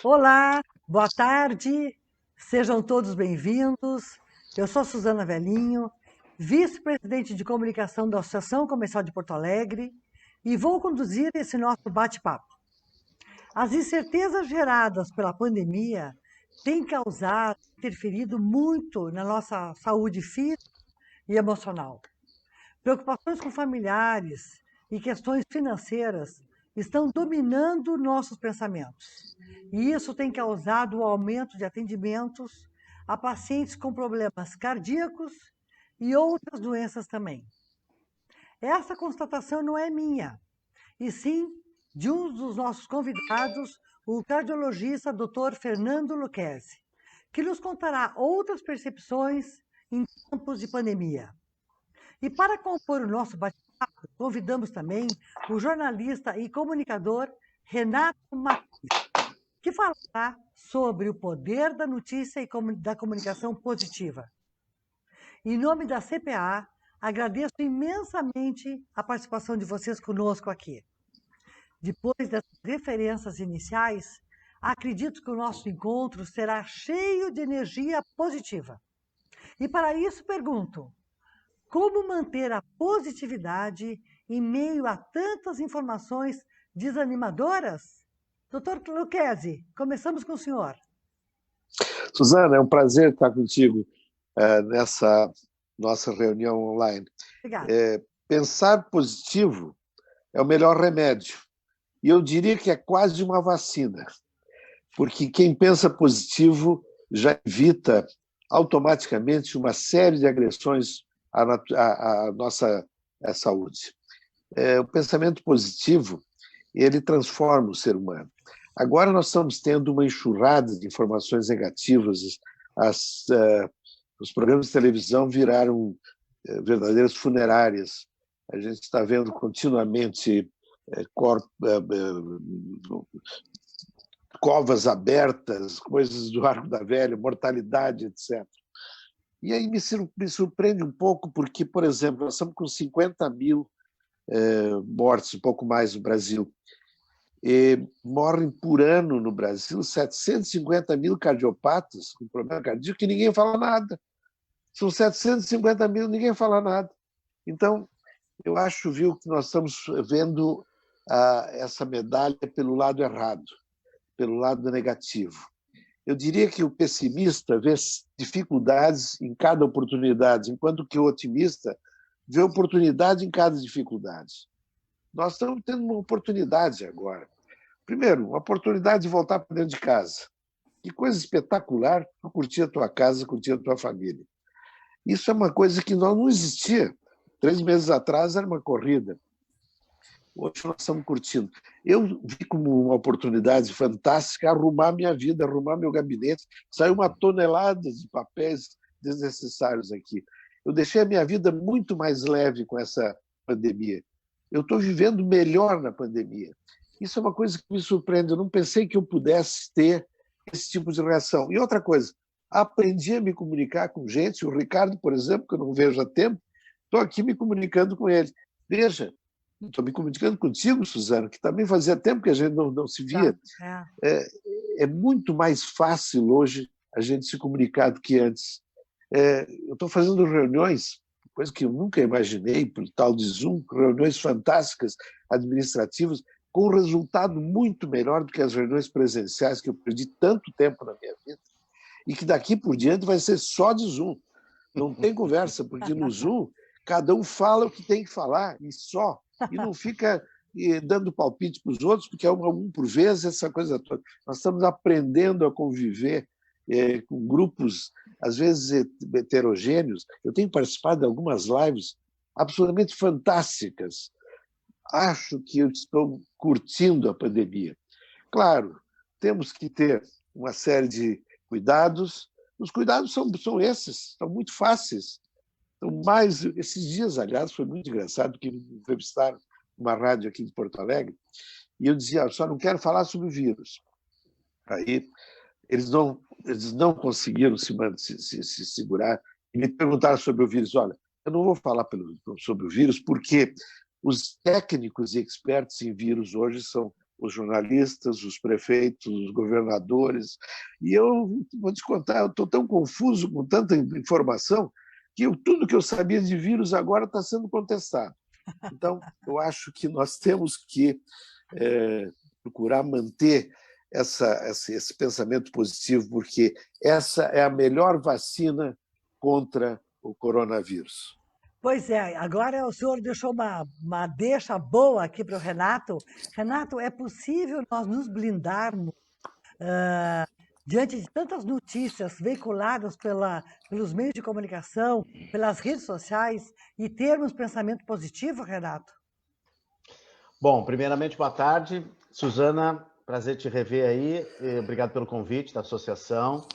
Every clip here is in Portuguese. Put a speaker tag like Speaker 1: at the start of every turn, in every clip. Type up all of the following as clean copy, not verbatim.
Speaker 1: Olá, boa tarde, sejam todos bem-vindos. Eu sou Suzana Velhinho, vice-presidente de comunicação da Associação Comercial de Porto Alegre e vou conduzir esse nosso bate-papo. As incertezas geradas pela pandemia têm causado, interferido muito na nossa saúde física e emocional. Preocupações com familiares e questões financeiras estão dominando nossos pensamentos. E isso tem causado o aumento de atendimentos a pacientes com problemas cardíacos e outras doenças também. Essa constatação não é minha, e sim de um dos nossos convidados, o cardiologista Dr. Fernando Lucchesi, que nos contará outras percepções em tempos de pandemia. E para compor o nosso bate-papo, convidamos também o jornalista e comunicador Renato Martins, que falará sobre o poder da notícia e da comunicação positiva. Em nome da CPA, agradeço imensamente a participação de vocês conosco aqui. Depois dessas referências iniciais, acredito que o nosso encontro será cheio de energia positiva. E para isso pergunto: como manter a positividade em meio a tantas informações desanimadoras? Doutor Lucchesi, começamos com o senhor.
Speaker 2: Suzana, é um prazer estar contigo nessa nossa reunião online.
Speaker 1: Obrigada.
Speaker 2: Pensar positivo é o melhor remédio. E eu diria que é quase uma vacina, porque quem pensa positivo já evita automaticamente uma série de agressões à nossa saúde. O pensamento positivo, ele transforma o ser humano. Agora nós estamos tendo uma enxurrada de informações negativas. Os programas de televisão viraram verdadeiras funerárias. A gente está vendo continuamente covas abertas, coisas do Arco da Velha, mortalidade, etc. E aí me surpreende um pouco porque, por exemplo, nós estamos com 50 mil mortes, um pouco mais no Brasil. Morrem por ano no Brasil 750 mil cardiopatas com problema cardíaco que ninguém fala nada. São 750 mil, ninguém fala nada. Então, eu acho, viu, que nós estamos vendo essa medalha pelo lado errado, pelo lado negativo. Eu diria que o pessimista vê dificuldades em cada oportunidade, enquanto que o otimista vê oportunidade em cada dificuldade. Nós estamos tendo uma oportunidade agora. Primeiro, uma oportunidade de voltar para dentro de casa. Que coisa espetacular curtir a tua casa, curtir a tua família. Isso é uma coisa que não existia. 3 meses atrás era uma corrida. Hoje nós estamos curtindo. Eu vi como uma oportunidade fantástica arrumar minha vida, arrumar meu gabinete. Saiu uma tonelada de papéis desnecessários aqui. Eu deixei a minha vida muito mais leve com essa pandemia. Eu estou vivendo melhor na pandemia. Isso é uma coisa que me surpreende. Eu não pensei que eu pudesse ter esse tipo de reação. E outra coisa, aprendi a me comunicar com gente. O Ricardo, por exemplo, que eu não vejo há tempo, estou aqui me comunicando com ele. Veja, estou me comunicando contigo, Suzana, que também fazia tempo que a gente não se via. É muito mais fácil hoje a gente se comunicar do que antes. Eu estou fazendo reuniões, coisa que eu nunca imaginei, por tal de Zoom, reuniões fantásticas, administrativas, com um resultado muito melhor do que as reuniões presenciais, que eu perdi tanto tempo na minha vida, e que daqui por diante vai ser só de Zoom. Não tem conversa, porque no Zoom cada um fala o que tem que falar, e só. E não fica dando palpite para os outros, porque é um por vez, essa coisa toda. Nós estamos aprendendo a conviver com grupos, às vezes, heterogêneos. Eu tenho participado de algumas lives absolutamente fantásticas. Acho que eu estou curtindo a pandemia. Claro, temos que ter uma série de cuidados. Os cuidados são esses, são muito fáceis. Então, esses dias, aliás, foi muito engraçado, que me entrevistaram numa rádio aqui de Porto Alegre, e eu dizia, só não quero falar sobre o vírus. Aí eles não conseguiram se segurar e me perguntaram sobre o vírus. Olha, eu não vou falar sobre o vírus porque os técnicos e expertos em vírus hoje são os jornalistas, os prefeitos, os governadores. E eu vou te contar, eu estou tão confuso com tanta informação que tudo que eu sabia de vírus agora está sendo contestado. Então, eu acho que nós temos que procurar manter esse pensamento positivo, porque essa é a melhor vacina contra o coronavírus.
Speaker 1: Pois é, agora o senhor deixou uma deixa boa aqui para o Renato. Renato, é possível nós nos blindarmos diante de tantas notícias veiculadas pelos meios de comunicação, pelas redes sociais, e termos pensamento positivo, Renato?
Speaker 3: Bom, primeiramente, boa tarde. Suzana, prazer te rever aí. Obrigado pelo convite da associação.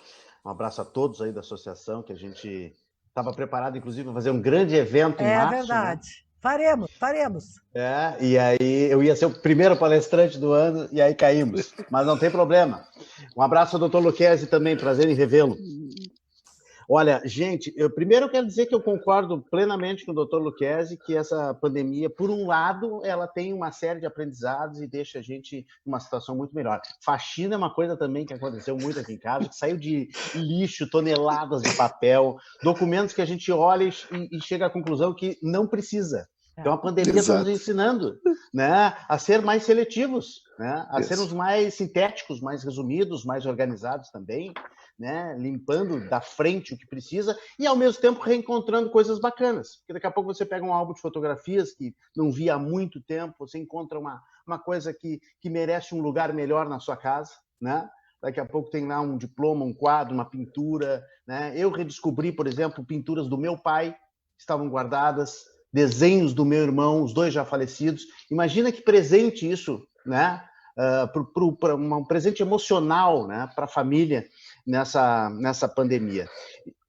Speaker 3: Um abraço a todos aí da associação, que a gente estava preparado, inclusive, para fazer um grande evento em março.
Speaker 1: É verdade. Né? Faremos.
Speaker 3: E aí eu ia ser o primeiro palestrante do ano e aí caímos, mas não tem problema. Um abraço ao doutor Lucchesi também, prazer em revê-lo. Olha, gente, primeiro eu quero dizer que eu concordo plenamente com o doutor Lucchesi que essa pandemia, por um lado, ela tem uma série de aprendizados e deixa a gente numa situação muito melhor. Faxina é uma coisa também que aconteceu muito aqui em casa, que saiu de lixo, toneladas de papel, documentos que a gente olha e chega à conclusão que não precisa. Então a pandemia está nos ensinando, né, a ser mais seletivos, né, a sermos mais sintéticos, mais resumidos, mais organizados também, né, limpando da frente o que precisa e, ao mesmo tempo, reencontrando coisas bacanas. Porque daqui a pouco você pega um álbum de fotografias que não via há muito tempo, você encontra uma coisa que merece um lugar melhor na sua casa, né? Daqui a pouco tem lá um diploma, um quadro, uma pintura, né? Eu redescobri, por exemplo, pinturas do meu pai, que estavam guardadas, desenhos do meu irmão, os dois já falecidos. Imagina que presente isso, né? Um presente emocional, né, para a família nessa pandemia.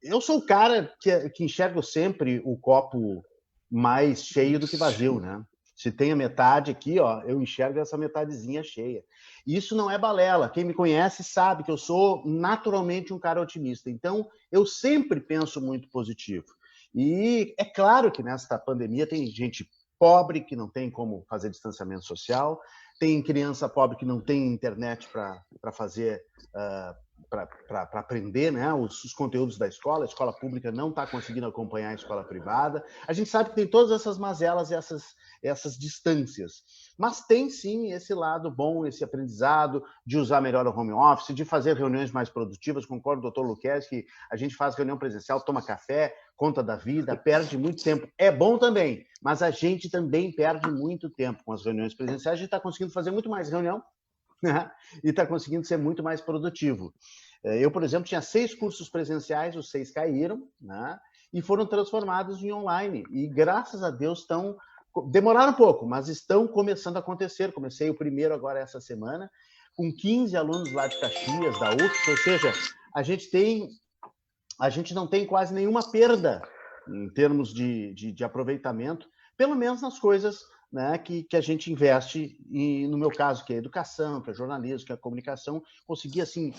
Speaker 3: Eu sou o cara que enxergo sempre o copo mais cheio do que vazio, né? Se tem a metade aqui, ó, eu enxergo essa metadezinha cheia. Isso não é balela. Quem me conhece sabe que eu sou naturalmente um cara otimista. Então, eu sempre penso muito positivo. E é claro que nesta pandemia tem gente pobre que não tem como fazer distanciamento social, tem criança pobre que não tem internet para fazer, para aprender, né, os conteúdos da escola. A escola pública não está conseguindo acompanhar a escola privada. A gente sabe que tem todas essas mazelas e essas distâncias. Mas tem, sim, esse lado bom, esse aprendizado de usar melhor o home office, de fazer reuniões mais produtivas. Concordo com o doutor Lucchesi que a gente faz reunião presencial, toma café, conta da vida, perde muito tempo. É bom também, mas a gente também perde muito tempo com as reuniões presenciais. A gente está conseguindo fazer muito mais reunião, né? E está conseguindo ser muito mais produtivo. Eu, por exemplo, tinha 6 cursos presenciais, os 6 caíram, né? E foram transformados em online. E, graças a Deus, demoraram um pouco, mas estão começando a acontecer. Comecei o primeiro agora essa semana, com 15 alunos lá de Caxias, da UFSC, ou seja, a gente não tem quase nenhuma perda em termos de aproveitamento, pelo menos nas coisas, né, que a gente investe, e no meu caso, que é a educação, que é jornalismo, que é a comunicação, consegui, assim,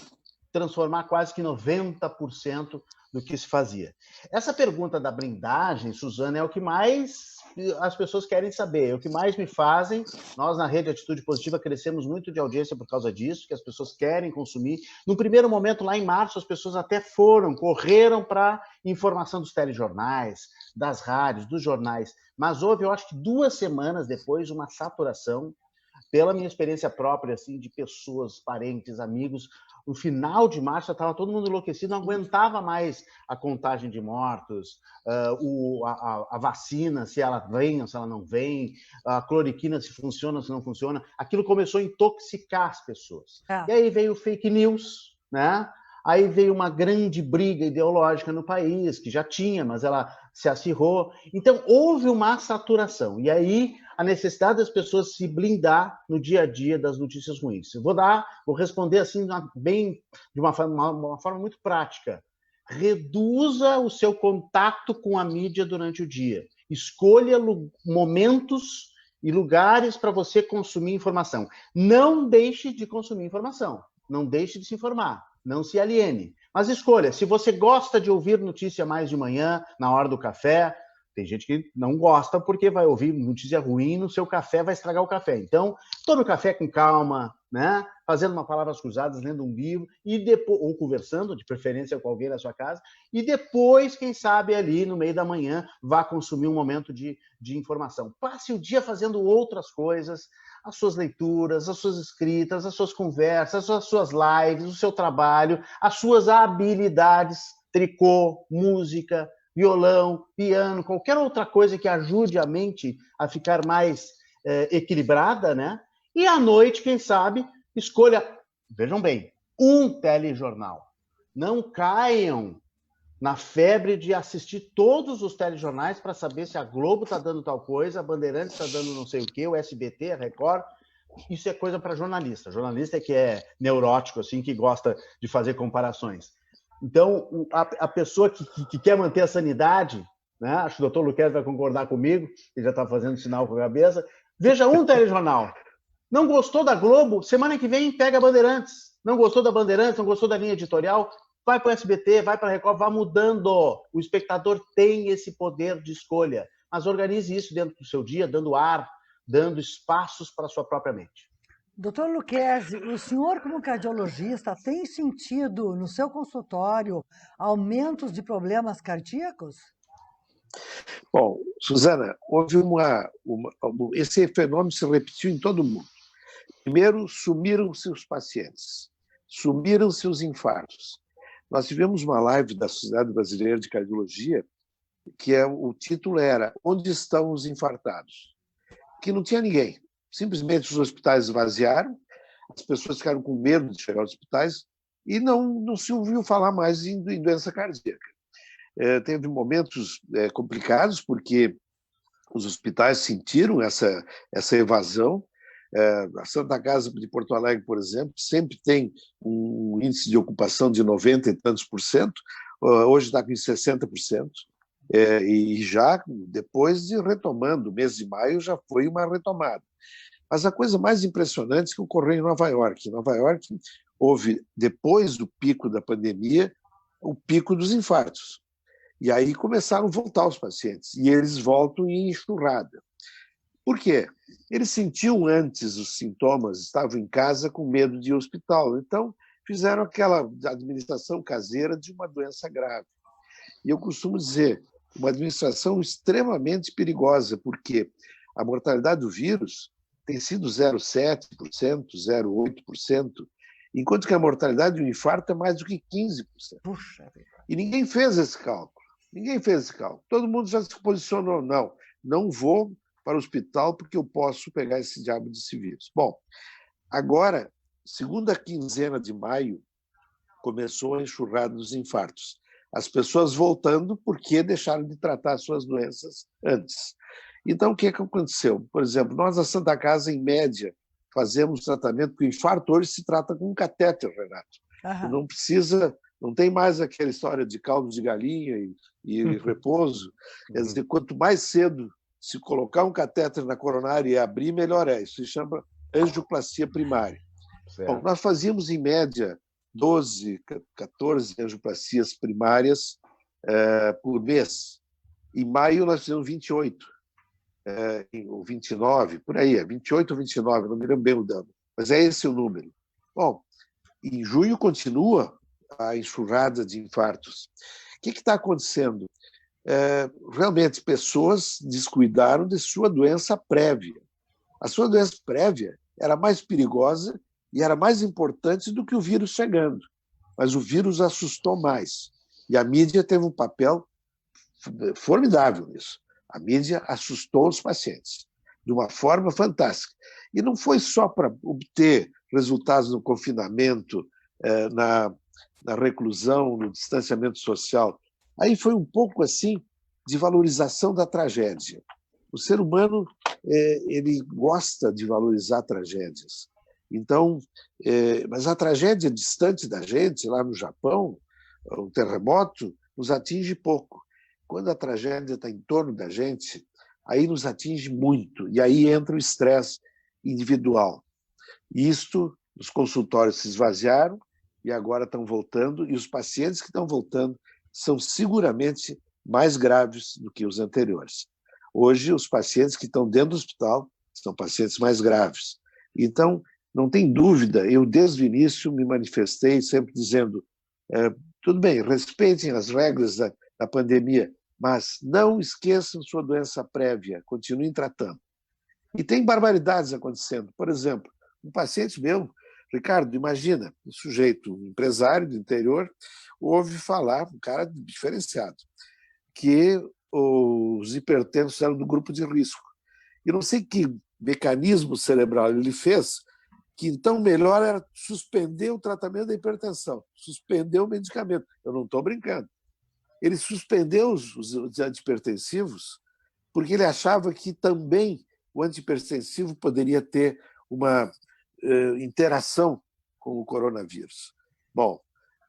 Speaker 3: transformar quase que 90% do que se fazia. Essa pergunta da blindagem, Suzana, é o que mais as pessoas querem saber, é o que mais me fazem. Nós, na Rede Atitude Positiva, crescemos muito de audiência por causa disso, que as pessoas querem consumir. No primeiro momento, lá em março, as pessoas até correram para informação dos telejornais, das rádios, dos jornais, mas houve, eu acho que 2 semanas depois, uma saturação, pela minha experiência própria, assim, de pessoas, parentes, amigos. No final de março, estava todo mundo enlouquecido, não aguentava mais a contagem de mortos, a vacina, se ela vem ou se ela não vem, a cloriquina, se funciona ou se não funciona. Aquilo começou a intoxicar as pessoas. E aí veio o fake news, né? Aí veio uma grande briga ideológica no país, que já tinha, mas ela se acirrou. Então, houve uma saturação. E aí, a necessidade das pessoas se blindar no dia a dia das notícias ruins. Eu vou responder assim, de uma forma muito prática. Reduza o seu contato com a mídia durante o dia. Escolha momentos e lugares para você consumir informação. Não deixe de consumir informação. Não deixe de se informar. Não se aliene. Mas escolha, se você gosta de ouvir notícia mais de manhã, na hora do café, Tem gente que não gosta porque vai ouvir notícia ruim no seu café, vai estragar o café. Então, tome o café com calma, né? Fazendo uma palavras cruzadas, lendo um livro, e depois, ou conversando, de preferência com alguém na sua casa, e depois, quem sabe, ali no meio da manhã, vá consumir um momento de informação. Passe o dia fazendo outras coisas, as suas leituras, as suas escritas, as suas conversas, as suas lives, o seu trabalho, as suas habilidades, tricô, música, violão, piano, qualquer outra coisa que ajude a mente a ficar mais equilibrada, né? E à noite, quem sabe, escolha, vejam bem, um telejornal. Não caiam na febre de assistir todos os telejornais para saber se a Globo está dando tal coisa, a Bandeirantes está dando não sei o quê, o SBT, a Record. Isso é coisa para jornalista. Jornalista é que é neurótico, assim, que gosta de fazer comparações. Então, a pessoa que quer manter a sanidade, né? Acho que o doutor Luquezzi vai concordar comigo, ele já está fazendo sinal com a cabeça, veja um telejornal. Não gostou da Globo? Semana que vem pega a Bandeirantes. Não gostou da Bandeirantes, não gostou da linha editorial? Vai para o SBT, vai para a Record, vá mudando. O espectador tem esse poder de escolha, mas organize isso dentro do seu dia, dando ar, dando espaços para a sua própria mente.
Speaker 1: Doutor Luquezzi, o senhor, como cardiologista, tem sentido no seu consultório aumentos de problemas cardíacos?
Speaker 2: Bom, Suzana, houve esse fenômeno se repetiu em todo o mundo. Primeiro, sumiram-se os pacientes, sumiram-se os infartos. Nós tivemos uma live da Sociedade Brasileira de Cardiologia, que o título era Onde estão os infartados? Que não tinha ninguém. Simplesmente os hospitais esvaziaram, as pessoas ficaram com medo de chegar aos hospitais e não se ouviu falar mais em doença cardíaca. Teve momentos complicados, porque os hospitais sentiram essa evasão. A Santa Casa de Porto Alegre, por exemplo, sempre tem um índice de ocupação de 90 e tantos por cento, hoje está com 60%. E já depois de retomando, o mês de maio já foi uma retomada. Mas a coisa mais impressionante que ocorreu em Nova York. Em Nova York houve, depois do pico da pandemia, o pico dos infartos. E aí começaram a voltar os pacientes, e eles voltam em enxurrada. Por quê? Eles sentiam antes os sintomas, estavam em casa com medo de ir ao hospital, então fizeram aquela administração caseira de uma doença grave. E eu costumo dizer, uma administração extremamente perigosa, porque a mortalidade do vírus tem sido 0,7%, 0,8%, enquanto que a mortalidade do infarto é mais do que 15%.
Speaker 1: Puxa.
Speaker 2: E ninguém fez esse cálculo. Ninguém fez esse cálculo. Todo mundo já se posicionou. Não vou para o hospital porque eu posso pegar esse diabo desse vírus. Bom, agora, segunda quinzena de maio, começou a enxurrada dos infartos. As pessoas voltando porque deixaram de tratar suas doenças antes. Então, o que aconteceu? Por exemplo, nós na Santa Casa, em média, fazemos tratamento, porque o infarto hoje se trata com um catéter, Renato. Não precisa, não tem mais aquela história de caldo de galinha e repouso. Quer dizer, quanto mais cedo se colocar um catéter na coronária e abrir, melhor é. Isso se chama angioplastia primária. Bom, nós fazíamos, em média, 12, 14 angioplastias primárias por mês. Em maio, nós fizemos 28. Ou 29, por aí, 28 ou 29, não me lembro bem o dano, mas é esse o número. Bom, em junho continua a enxurrada de infartos. O que está acontecendo? Realmente, pessoas descuidaram de sua doença prévia. A sua doença prévia era mais perigosa e era mais importante do que o vírus chegando, mas o vírus assustou mais. E a mídia teve um papel formidável nisso. A mídia assustou os pacientes de uma forma fantástica. E não foi só para obter resultados no confinamento, na reclusão, no distanciamento social. Aí foi um pouco assim de valorização da tragédia. O ser humano ele gosta de valorizar tragédias. Então, mas a tragédia distante da gente, lá no Japão, um terremoto, nos atinge pouco. Quando a tragédia está em torno da gente, aí nos atinge muito, e aí entra o estresse individual. Isto, os consultórios se esvaziaram e agora estão voltando, e os pacientes que estão voltando são seguramente mais graves do que os anteriores. Hoje, os pacientes que estão dentro do hospital são pacientes mais graves. Então, não tem dúvida, eu desde o início me manifestei sempre dizendo, tudo bem, respeitem as regras da pandemia, mas não esqueçam sua doença prévia, continuem tratando. E tem barbaridades acontecendo. Por exemplo, um paciente meu, Ricardo, imagina, um sujeito, um empresário do interior, ouve falar, um cara diferenciado, que os hipertensos eram do grupo de risco. E não sei que mecanismo cerebral ele fez, que então melhor era suspender o tratamento da hipertensão, suspender o medicamento. Eu não estou brincando. Ele suspendeu os antihipertensivos porque ele achava que também o antihipertensivo poderia ter uma interação com o coronavírus. Bom,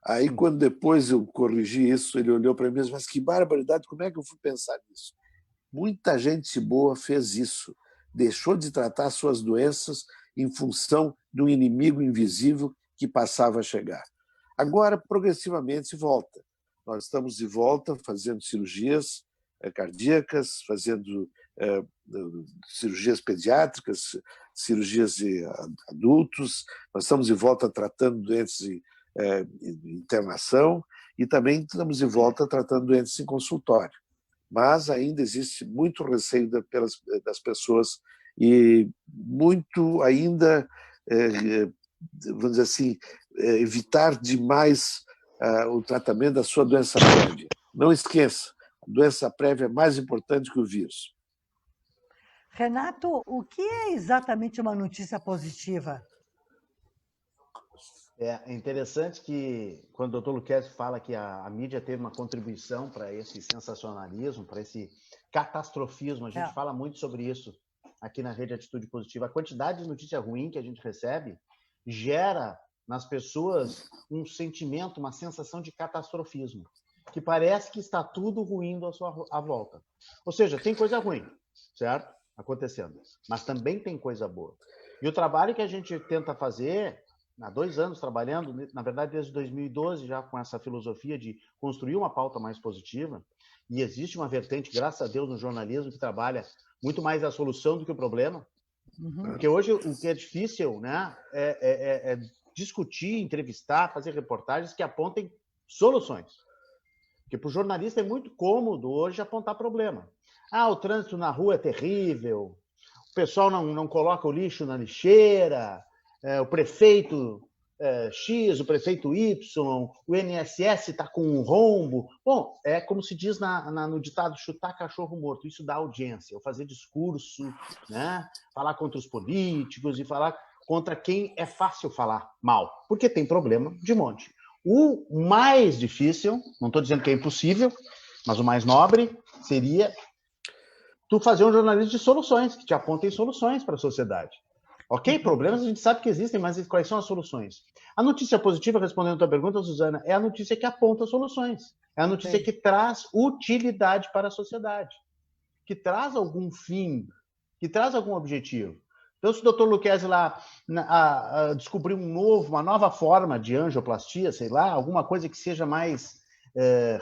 Speaker 2: aí quando depois eu corrigi isso, ele olhou para mim e disse, mas que barbaridade, como é que eu fui pensar nisso? Muita gente boa fez isso, deixou de tratar suas doenças em função de um inimigo invisível que passava a chegar. Agora, progressivamente, volta. Nós estamos de volta fazendo cirurgias cardíacas, fazendo cirurgias pediátricas, cirurgias de adultos, nós estamos de volta tratando doentes de internação e também estamos de volta tratando doentes em consultório. Mas ainda existe muito receio das pessoas e muito ainda, vamos dizer assim, evitar demais o tratamento da sua doença prévia. Não esqueça, a doença prévia é mais importante que o vírus.
Speaker 1: Renato, o que é exatamente uma notícia positiva?
Speaker 3: É interessante que, quando o Dr. Lucchesi fala que a mídia teve uma contribuição para esse sensacionalismo, para esse catastrofismo, a gente fala muito sobre isso aqui na Rede Atitude Positiva. A quantidade de notícia ruim que a gente recebe gera nas pessoas um sentimento, uma sensação de catastrofismo, que parece que está tudo ruindo à volta. Ou seja, tem coisa ruim, certo? Acontecendo, mas também tem coisa boa. E o trabalho que a gente tenta fazer, há 2 anos trabalhando, na verdade desde 2012, já com essa filosofia de construir uma pauta mais positiva, e existe uma vertente, graças a Deus, no jornalismo que trabalha muito mais a solução do que o problema, porque hoje o que é difícil, né, é discutir, entrevistar, fazer reportagens que apontem soluções. Porque para o jornalista é muito cômodo hoje apontar problema. O trânsito na rua é terrível, o pessoal não coloca o lixo na lixeira, o prefeito X, o prefeito Y, o INSS está com um rombo. Bom, é como se diz no ditado, chutar cachorro morto. Isso dá audiência, ou fazer discurso, né? Falar contra os políticos e falar contra quem é fácil falar mal, porque tem problema de monte. O mais difícil, não estou dizendo que é impossível, mas o mais nobre seria tu fazer um jornalismo de soluções, que te apontem soluções para a sociedade. Ok? Problemas a gente sabe que existem, mas quais são as soluções? A notícia positiva, respondendo a tua pergunta, Suzana, é a notícia que aponta soluções. É a notícia que traz utilidade para a sociedade, que traz algum fim, que traz algum objetivo. Então, se o Dr. Lucchesi lá descobrir uma nova forma de angioplastia, sei lá, alguma coisa que seja mais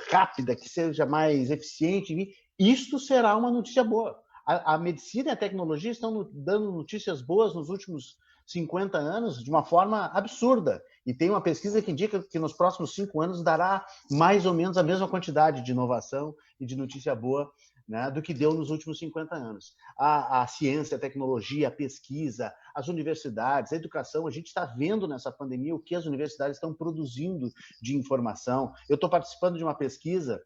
Speaker 3: rápida, que seja mais eficiente, isto será uma notícia boa. A medicina e a tecnologia estão dando notícias boas nos últimos 50 anos de uma forma absurda. E tem uma pesquisa que indica que nos próximos 5 anos dará mais ou menos a mesma quantidade de inovação e de notícia boa, né, do que deu nos últimos 50 anos. A ciência, a tecnologia, a pesquisa, as universidades, a educação, a gente está vendo nessa pandemia o que as universidades estão produzindo de informação. Eu estou participando de uma pesquisa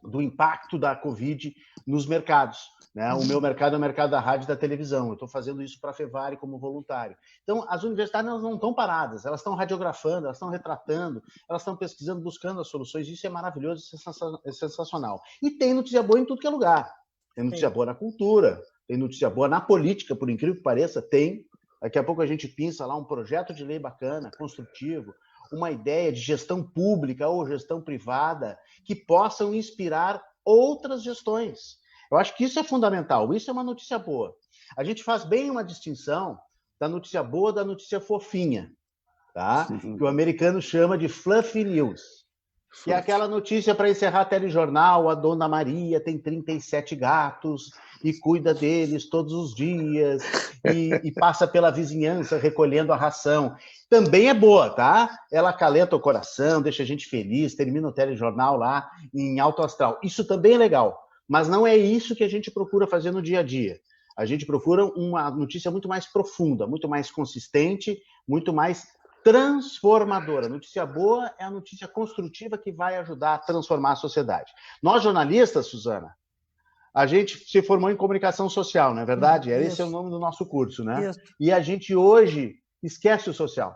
Speaker 3: do impacto da Covid nos mercados. Né? O meu mercado é o mercado da rádio e da televisão. Eu estou fazendo isso para a Fevari como voluntário. Então, as universidades não estão paradas, elas estão radiografando, elas estão retratando, elas estão pesquisando, buscando as soluções. Isso é maravilhoso, é sensacional. E tem notícia boa em tudo que é lugar. Tem notícia boa na cultura, tem notícia boa na política, por incrível que pareça, tem. Daqui a pouco a gente pinça lá um projeto de lei bacana, construtivo, uma ideia de gestão pública ou gestão privada que possam inspirar outras gestões. Eu acho que isso é fundamental, isso é uma notícia boa. A gente faz bem uma distinção da notícia boa da notícia fofinha, tá? Que o americano chama de fluffy news. E aquela notícia para encerrar a telejornal, a Dona Maria tem 37 gatos e cuida deles todos os dias e passa pela vizinhança recolhendo a ração. Também é boa, tá? Ela acalenta o coração, deixa a gente feliz, termina o telejornal lá em alto astral. Isso também é legal, mas não é isso que a gente procura fazer no dia a dia. A gente procura uma notícia muito mais profunda, muito mais consistente, muito mais transformadora. Notícia boa é a notícia construtiva que vai ajudar a transformar a sociedade. Nós, jornalistas, Suzana, a gente se formou em comunicação social, não é verdade? Esse é o nome do nosso curso, né? Isso. E a gente hoje esquece o social.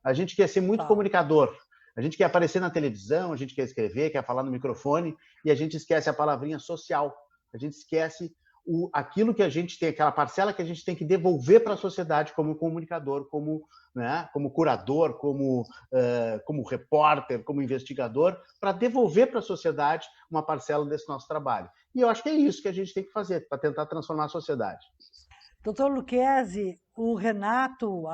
Speaker 3: A gente quer ser muito comunicador. A gente quer aparecer na televisão, a gente quer escrever, quer falar no microfone, e a gente esquece a palavrinha social. A gente esquece aquilo que a gente tem, aquela parcela que a gente tem que devolver para a sociedade como comunicador, como curador, como repórter, como investigador, para devolver para a sociedade uma parcela desse nosso trabalho. E eu acho que é isso que a gente tem que fazer para tentar transformar a sociedade.
Speaker 1: Doutor Lucchesi, o Renato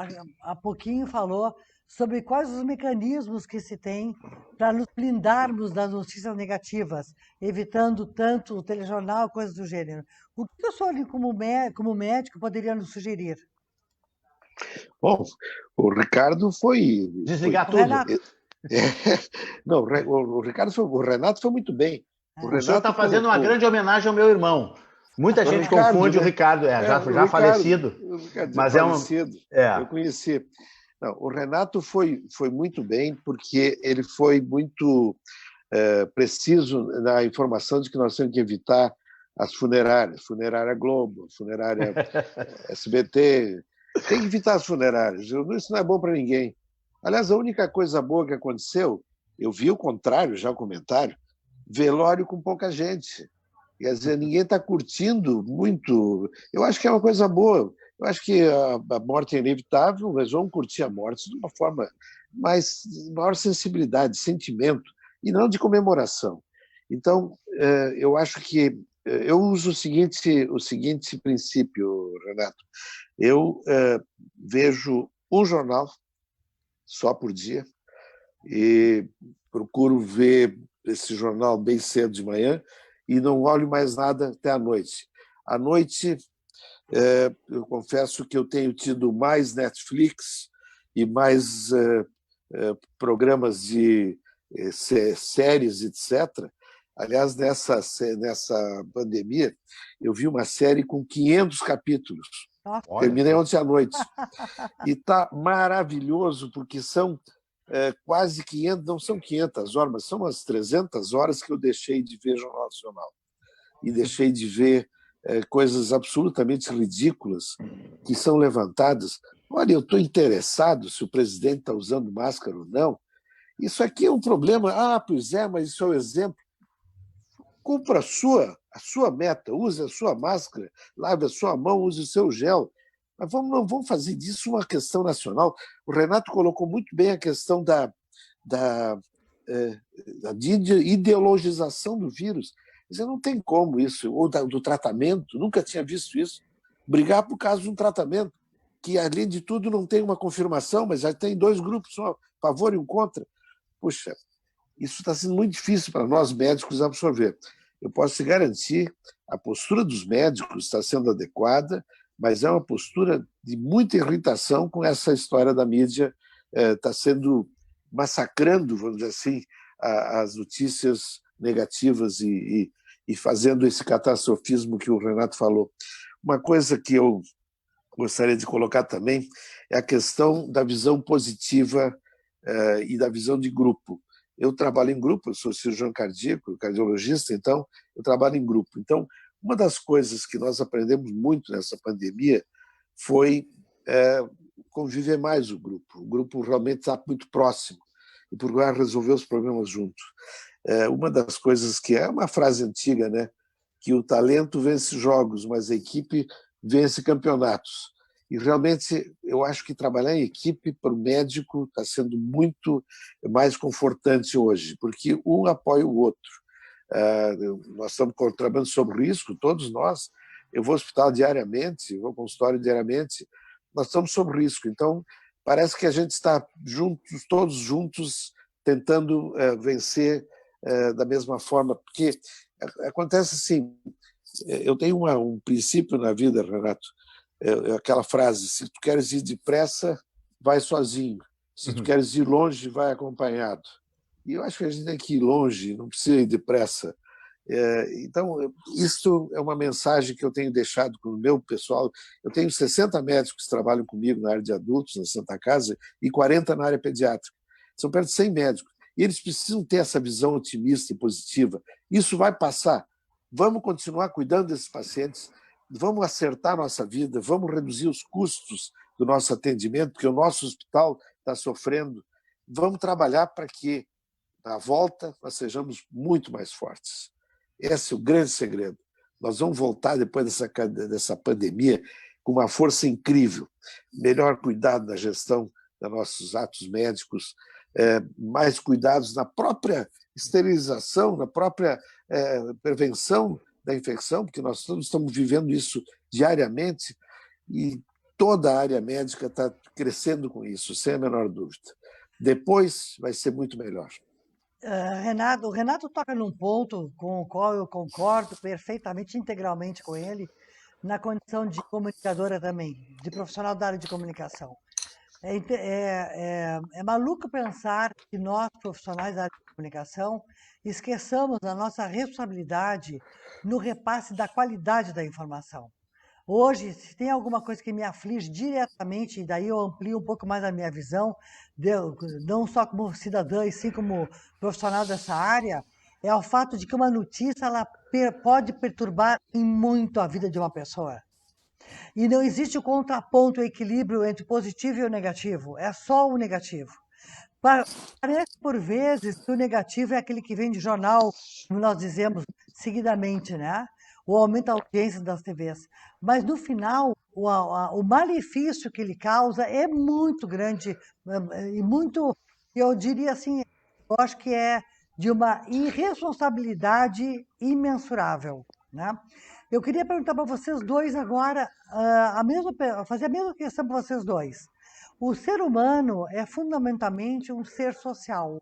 Speaker 1: há pouquinho falou sobre quais os mecanismos que se tem para nos blindarmos das notícias negativas, evitando tanto o telejornal, coisas do gênero. O que o senhor, como médico, poderia nos sugerir?
Speaker 2: Bom, o Ricardo foi...
Speaker 3: Desligar tudo.
Speaker 2: Não, o Renato foi muito bem.
Speaker 3: O senhor está fazendo uma grande homenagem ao meu irmão. Muita gente confunde o Ricardo, já falecido.
Speaker 2: O Ricardo
Speaker 3: mas
Speaker 2: falecido, eu conheci. Não, o Renato foi muito bem, porque ele foi muito preciso na informação de que nós temos que evitar as funerárias, funerária Globo, funerária SBT, tem que evitar as funerárias, isso não é bom para ninguém. Aliás, a única coisa boa que aconteceu, eu vi o contrário, já o comentário, velório com pouca gente. Quer dizer, ninguém está curtindo muito. Eu acho que é uma coisa boa. Eu acho que a morte é inevitável, mas vamos curtir a morte de uma forma maior sensibilidade, sentimento, e não de comemoração. Então, eu acho que eu uso o seguinte princípio, Renato. Eu vejo um jornal só por dia e procuro ver esse jornal bem cedo de manhã e não olho mais nada até à noite. À noite, eu confesso que eu tenho tido mais Netflix e mais programas de séries, etc. Aliás, nessa pandemia, eu vi uma série com 500 capítulos. Terminei ontem à noite. E está maravilhoso, porque são quase 500, não são 500 horas, mas são umas 300 horas que eu deixei de ver Jornal Nacional. E deixei de ver coisas absolutamente ridículas que são levantadas. Olha, eu estou interessado se o presidente está usando máscara ou não. Isso aqui é um problema. Ah, pois é, mas isso é um exemplo. Cumpra a sua meta, use a sua máscara, lave a sua mão, use o seu gel. Mas não vamos fazer disso uma questão nacional. O Renato colocou muito bem a questão da ideologização do vírus. Você não tem como isso, ou do tratamento, nunca tinha visto isso. Brigar por causa de um tratamento, que, além de tudo, não tem uma confirmação, mas já tem dois grupos, um a favor e um contra. Puxa, isso está sendo muito difícil para nós médicos absorver. Eu posso te garantir, a postura dos médicos está sendo adequada, mas é uma postura de muita irritação com essa história da mídia, está sendo massacrando, vamos dizer assim, as notícias negativas e fazendo esse catastrofismo que o Renato falou. Uma coisa que eu gostaria de colocar também é a questão da visão positiva e da visão de grupo. Eu trabalho em grupo, eu sou cirurgião cardíaco, cardiologista, então eu trabalho em grupo. Então, uma das coisas que nós aprendemos muito nessa pandemia foi conviver mais o grupo. O grupo realmente está muito próximo e procurar resolver os problemas juntos. Uma das coisas que é uma frase antiga, né? Que o talento vence jogos, mas a equipe vence campeonatos. E realmente eu acho que trabalhar em equipe para o médico está sendo muito mais confortante hoje, porque um apoia o outro. Nós estamos trabalhando sobre risco, todos nós. Eu vou ao hospital diariamente, vou ao consultório diariamente, nós estamos sob risco. Então, parece que a gente está juntos, todos juntos, tentando vencer da mesma forma, porque acontece assim, eu tenho um princípio na vida, Renato, aquela frase, se tu queres ir depressa, vai sozinho, se tu queres ir longe, vai acompanhado. E eu acho que a gente tem que ir longe, não precisa ir depressa. Então, isso é uma mensagem que eu tenho deixado com o meu pessoal. Eu tenho 60 médicos que trabalham comigo na área de adultos, na Santa Casa, e 40 na área pediátrica. São perto de 100 médicos. E eles precisam ter essa visão otimista e positiva. Isso vai passar. Vamos continuar cuidando desses pacientes, vamos acertar a nossa vida, vamos reduzir os custos do nosso atendimento, porque o nosso hospital está sofrendo. Vamos trabalhar para que, na volta, nós sejamos muito mais fortes. Esse é o grande segredo. Nós vamos voltar depois dessa pandemia com uma força incrível. Melhor cuidado na gestão dos nossos atos médicos, mais cuidados na própria esterilização, na própria prevenção da infecção, porque nós todos estamos vivendo isso diariamente e toda a área médica está crescendo com isso, sem a menor dúvida. Depois vai ser muito melhor.
Speaker 1: O Renato toca num ponto com o qual eu concordo perfeitamente, integralmente com ele, na condição de comunicadora também, de profissional da área de comunicação. É maluco pensar que nós, profissionais da área de comunicação, esqueçamos a nossa responsabilidade no repasse da qualidade da informação. Hoje, se tem alguma coisa que me aflige diretamente, e daí eu amplio um pouco mais a minha visão, não só como cidadã, e sim como profissional dessa área, é o fato de que uma notícia ela pode perturbar em muito a vida de uma pessoa. E não existe o contraponto, o equilíbrio entre o positivo e o negativo, é só o negativo. Parece, por vezes, que o negativo é aquele que vem de jornal, como nós dizemos seguidamente, né? Ou aumenta a audiência das TVs. Mas, no final, o malefício que ele causa é muito grande e muito, eu diria assim, eu acho que é de uma irresponsabilidade imensurável, né? Eu queria perguntar para vocês dois agora, fazer a mesma questão para vocês dois. O ser humano é fundamentalmente um ser social.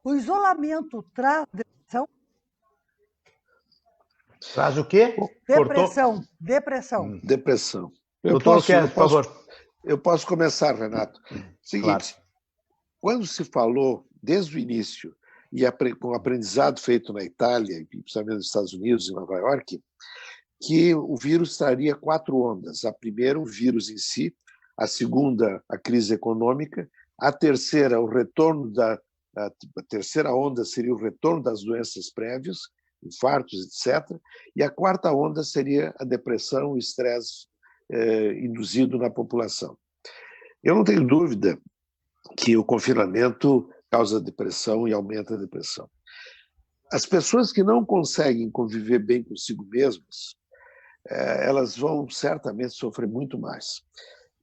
Speaker 1: O isolamento traz depressão?
Speaker 3: Traz o quê?
Speaker 1: Depressão. Depressão.
Speaker 2: Depressão.
Speaker 3: Doutor Luquezzi, por favor.
Speaker 2: Eu posso começar, Renato. Seguinte,
Speaker 3: Claro.
Speaker 2: Quando se falou, desde o início, e com o aprendizado feito na Itália, e principalmente nos Estados Unidos e Nova York, que o vírus traria 4 ondas. A primeira, o vírus em si, a segunda, a crise econômica, a terceira, a terceira onda seria o retorno das doenças prévias, infartos, etc. E a quarta onda seria a depressão, o estresse induzido na população. Eu não tenho dúvida que o confinamento causa depressão e aumenta a depressão. As pessoas que não conseguem conviver bem consigo mesmas, elas vão certamente sofrer muito mais.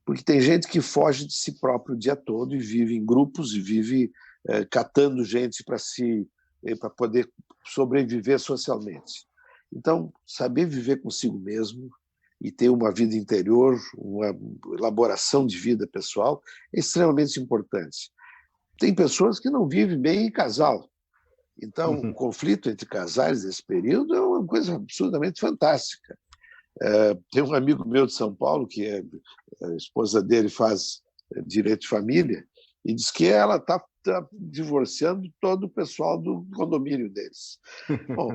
Speaker 2: Porque tem gente que foge de si próprio o dia todo e vive em grupos e vive catando gente para poder sobreviver socialmente. Então, saber viver consigo mesmo e ter uma vida interior, uma elaboração de vida pessoal é extremamente importante. Tem pessoas que não vivem bem em casal. Então, o conflito entre casais nesse período é uma coisa absurdamente fantástica. Tem um amigo meu de São Paulo, que a esposa dele faz direito de família, e diz que ela está divorciando todo o pessoal do condomínio deles. Bom,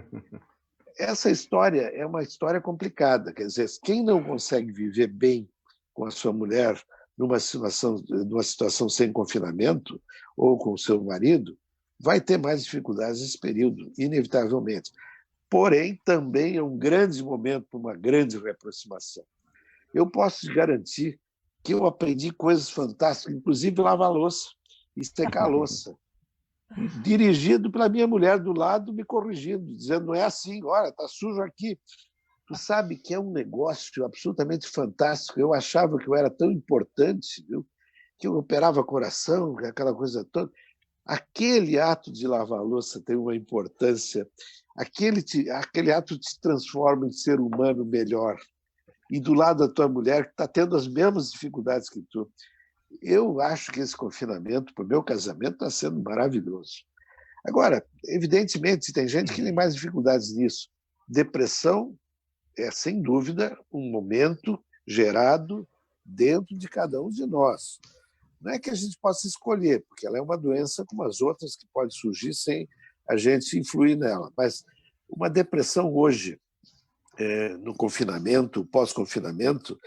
Speaker 2: essa história é uma história complicada. Quer dizer, quem não consegue viver bem com a sua mulher numa situação sem confinamento ou com o seu marido, vai ter mais dificuldades nesse período, inevitavelmente. Porém, também é um grande momento para uma grande reaproximação. Eu posso te garantir que eu aprendi coisas fantásticas, inclusive lavar louça e secar a louça. Dirigido pela minha mulher do lado, me corrigindo, dizendo, não é assim, olha, está sujo aqui. Tu sabe que é um negócio absolutamente fantástico. Eu achava que eu era tão importante, viu? Que eu operava coração, aquela coisa toda. Aquele ato de lavar a louça tem uma importância. Aquele ato te transforma em ser humano melhor. E do lado da tua mulher, que está tendo as mesmas dificuldades que tu. Eu acho que esse confinamento, para o meu casamento, está sendo maravilhoso. Agora, evidentemente, tem gente que tem mais dificuldades nisso. Depressão é, sem dúvida, um momento gerado dentro de cada um de nós. Não é que a gente possa escolher, porque ela é uma doença como as outras que pode surgir sem a gente influir nela. Mas uma depressão hoje, no confinamento, pós-confinamento,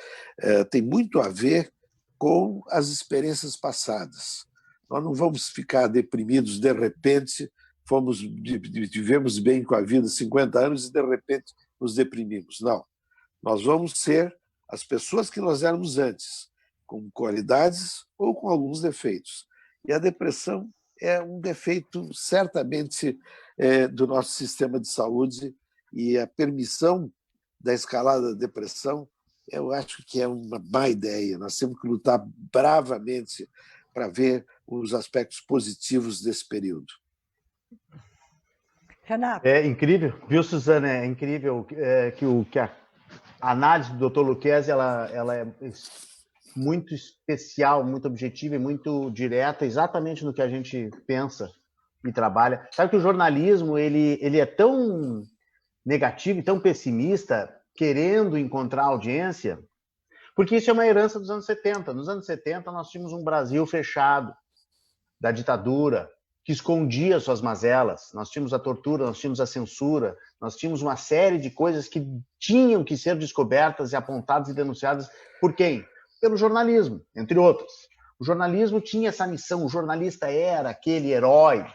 Speaker 2: tem muito a ver com as experiências passadas. Nós não vamos ficar deprimidos de repente, vivemos bem com a vida 50 anos e de repente nos deprimimos. Não. Nós vamos ser as pessoas que nós éramos antes, com qualidades ou com alguns defeitos. E a depressão é um defeito, certamente, do nosso sistema de saúde, e a permissão da escalada da depressão, eu acho que é uma má ideia. Nós temos que lutar bravamente para ver os aspectos positivos desse período.
Speaker 1: Renato.
Speaker 3: É incrível, viu, Suzana? É incrível que a análise do Dr. Lucchesi ela é muito especial, muito objetiva e muito direta, exatamente no que a gente pensa e trabalha. Sabe que o jornalismo ele é tão negativo e tão pessimista, querendo encontrar audiência, porque isso é uma herança dos anos 70. Nos anos 70, nós tínhamos um Brasil fechado, da ditadura, que escondia suas mazelas. Nós tínhamos a tortura, nós tínhamos a censura, nós tínhamos uma série de coisas que tinham que ser descobertas e apontadas e denunciadas por quem? Pelo jornalismo, entre outros. O jornalismo tinha essa missão, o jornalista era aquele herói.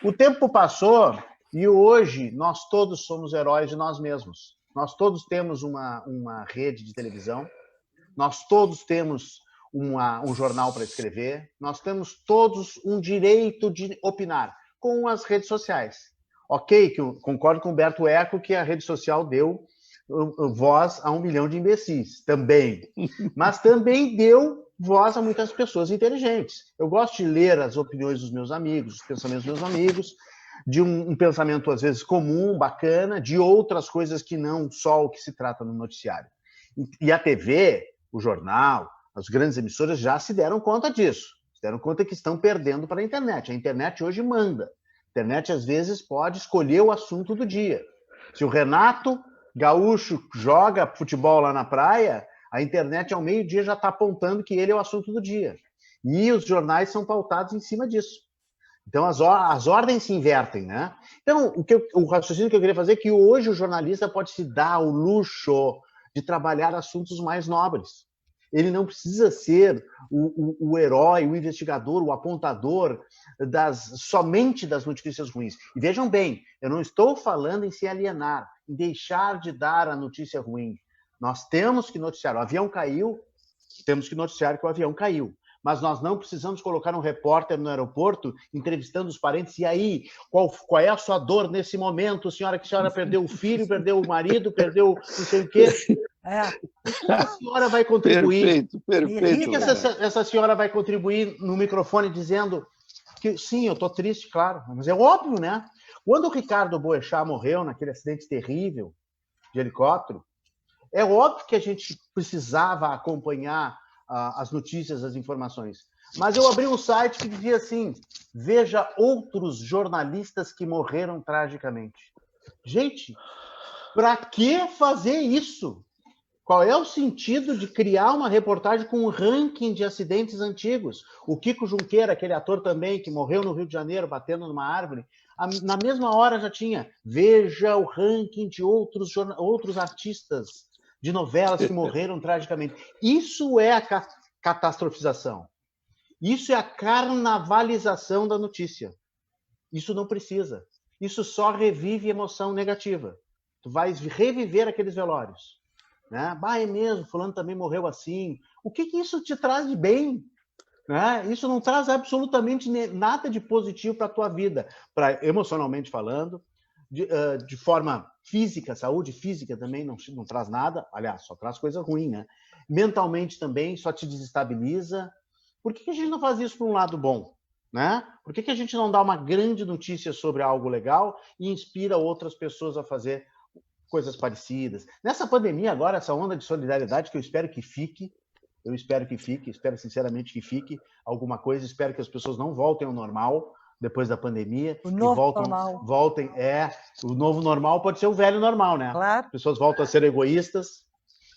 Speaker 3: O tempo passou e hoje nós todos somos heróis de nós mesmos. Nós todos temos uma rede de televisão, nós todos temos um jornal para escrever, nós temos todos um direito de opinar com as redes sociais. Ok, que eu concordo com o Humberto Eco que a rede social deu voz a 1 milhão de imbecis, também. Mas também deu voz a muitas pessoas inteligentes. Eu gosto de ler as opiniões dos meus amigos, os pensamentos dos meus amigos, de um pensamento, às vezes, comum, bacana, de outras coisas que não só o que se trata no noticiário. E a TV, o jornal, as grandes emissoras já se deram conta disso. Se deram conta que estão perdendo para a internet. A internet hoje manda. A internet, às vezes, pode escolher o assunto do dia. Se o Renato Gaúcho joga futebol lá na praia, a internet, ao meio-dia, já está apontando que ele é o assunto do dia. E os jornais são pautados em cima disso. Então, as ordens se invertem, né? Então, o raciocínio que eu queria fazer é que hoje o jornalista pode se dar o luxo de trabalhar assuntos mais nobres. Ele não precisa ser o herói, o investigador, o apontador somente das notícias ruins. E vejam bem, eu não estou falando em se alienar, em deixar de dar a notícia ruim. Nós temos que noticiar. O avião caiu, temos que noticiar que o avião caiu. Mas nós não precisamos colocar um repórter no aeroporto entrevistando os parentes. E aí, qual é a sua dor nesse momento, senhora? Que a senhora perdeu o filho, perdeu o marido, perdeu não sei o quê. O que a senhora vai contribuir?
Speaker 2: Perfeito.
Speaker 3: O que essa senhora vai contribuir no microfone dizendo que, sim, eu estou triste, claro. Mas é óbvio, né? Quando o Ricardo Boechat morreu naquele acidente terrível de helicóptero, é óbvio que a gente precisava acompanhar as notícias, as informações. Mas eu abri um site que dizia assim, veja outros jornalistas que morreram tragicamente. Gente, para que fazer isso? Qual é o sentido de criar uma reportagem com um ranking de acidentes antigos? O Kiko Junqueira, aquele ator também que morreu no Rio de Janeiro batendo numa árvore, na mesma hora já tinha, veja o ranking de outros artistas de novelas que morreram tragicamente. Isso é a catastrofização. Isso é a carnavalização da notícia. Isso não precisa. Isso só revive emoção negativa. Tu vais reviver aqueles velórios. Né? É mesmo, fulano também morreu assim. O que isso te traz de bem? Né? Isso não traz absolutamente nada de positivo para a tua vida, emocionalmente falando, de forma física, saúde física também não traz nada, aliás, só traz coisa ruim, né? Mentalmente também, só te desestabiliza. Por que a gente não faz isso para um lado bom? Né? Por que a gente não dá uma grande notícia sobre algo legal e inspira outras pessoas a fazer coisas parecidas? Nessa pandemia agora, essa onda de solidariedade que eu espero que fique, Eu espero que fique, espero sinceramente que fique alguma coisa, espero que as pessoas não voltem ao normal depois da pandemia.
Speaker 1: O novo normal.
Speaker 3: Voltem, o novo normal pode ser o velho normal, né?
Speaker 1: Claro.
Speaker 3: As pessoas voltam a ser egoístas,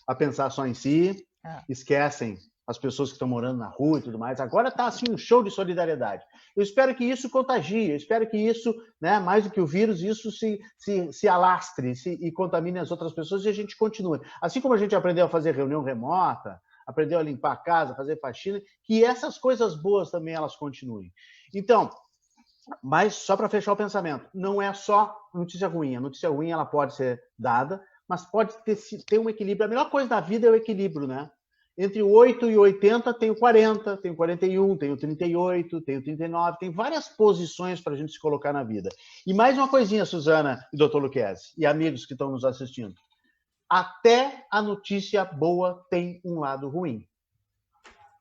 Speaker 3: a pensar só em si, esquecem as pessoas que estão morando na rua e tudo mais. Agora está assim um show de solidariedade. Eu espero que isso contagie, eu espero que isso, né, mais do que o vírus, isso se alastre e contamine as outras pessoas e a gente continue. Assim como a gente aprendeu a fazer reunião remota, aprendeu a limpar a casa, fazer faxina, que essas coisas boas também elas continuem. Então, mas só para fechar o pensamento, não é só notícia ruim. A notícia ruim ela pode ser dada, mas pode ter um equilíbrio. A melhor coisa da vida é o equilíbrio, né? Entre 8 e 80 tem o 40, tem o 41, tem o 38, tem o 39, tem várias posições para a gente se colocar na vida. E mais uma coisinha, Suzana e Dr. Lucchesi, e amigos que estão nos assistindo. Até a notícia boa tem um lado ruim.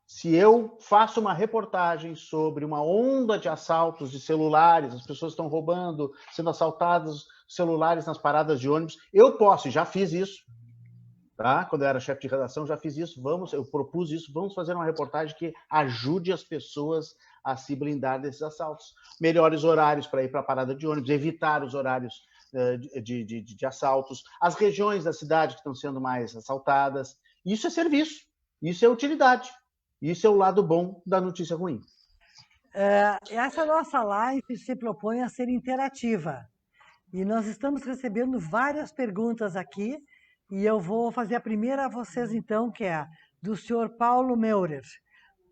Speaker 3: Se eu faço uma reportagem sobre uma onda de assaltos de celulares, as pessoas estão roubando, sendo assaltadas celulares nas paradas de ônibus, eu posso, já fiz isso, tá? Quando eu era chefe de redação, já fiz isso, eu propus isso, vamos fazer uma reportagem que ajude as pessoas a se blindar desses assaltos. Melhores horários para ir para a parada de ônibus, evitar os horários de assaltos, as regiões da cidade que estão sendo mais assaltadas. Isso é serviço, isso é utilidade. Isso é o lado bom da notícia ruim.
Speaker 1: Essa nossa live se propõe a ser interativa. E nós estamos recebendo várias perguntas aqui. E eu vou fazer a primeira a vocês, então, que é do senhor Paulo Meurer.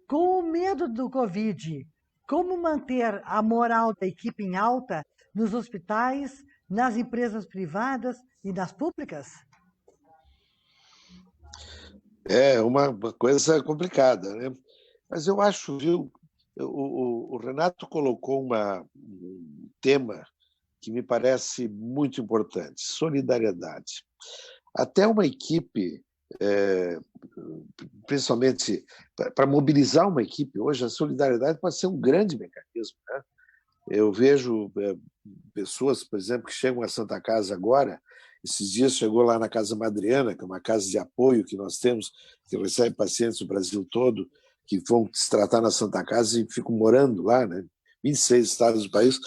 Speaker 1: Com o medo do Covid, como manter a moral da equipe em alta nos hospitais, nas empresas privadas e nas públicas?
Speaker 2: É uma coisa complicada, né? Mas eu acho, viu, o Renato colocou um tema que me parece muito importante: solidariedade. Até uma equipe, principalmente para mobilizar uma equipe hoje, a solidariedade pode ser um grande mecanismo, né? Eu vejo pessoas, por exemplo, que chegam à Santa Casa agora. Esses dias chegou lá na Casa Madriana, que é uma casa de apoio que nós temos, que recebe pacientes do Brasil todo, que vão se tratar na Santa Casa e ficam morando lá, né? 26 estados do país.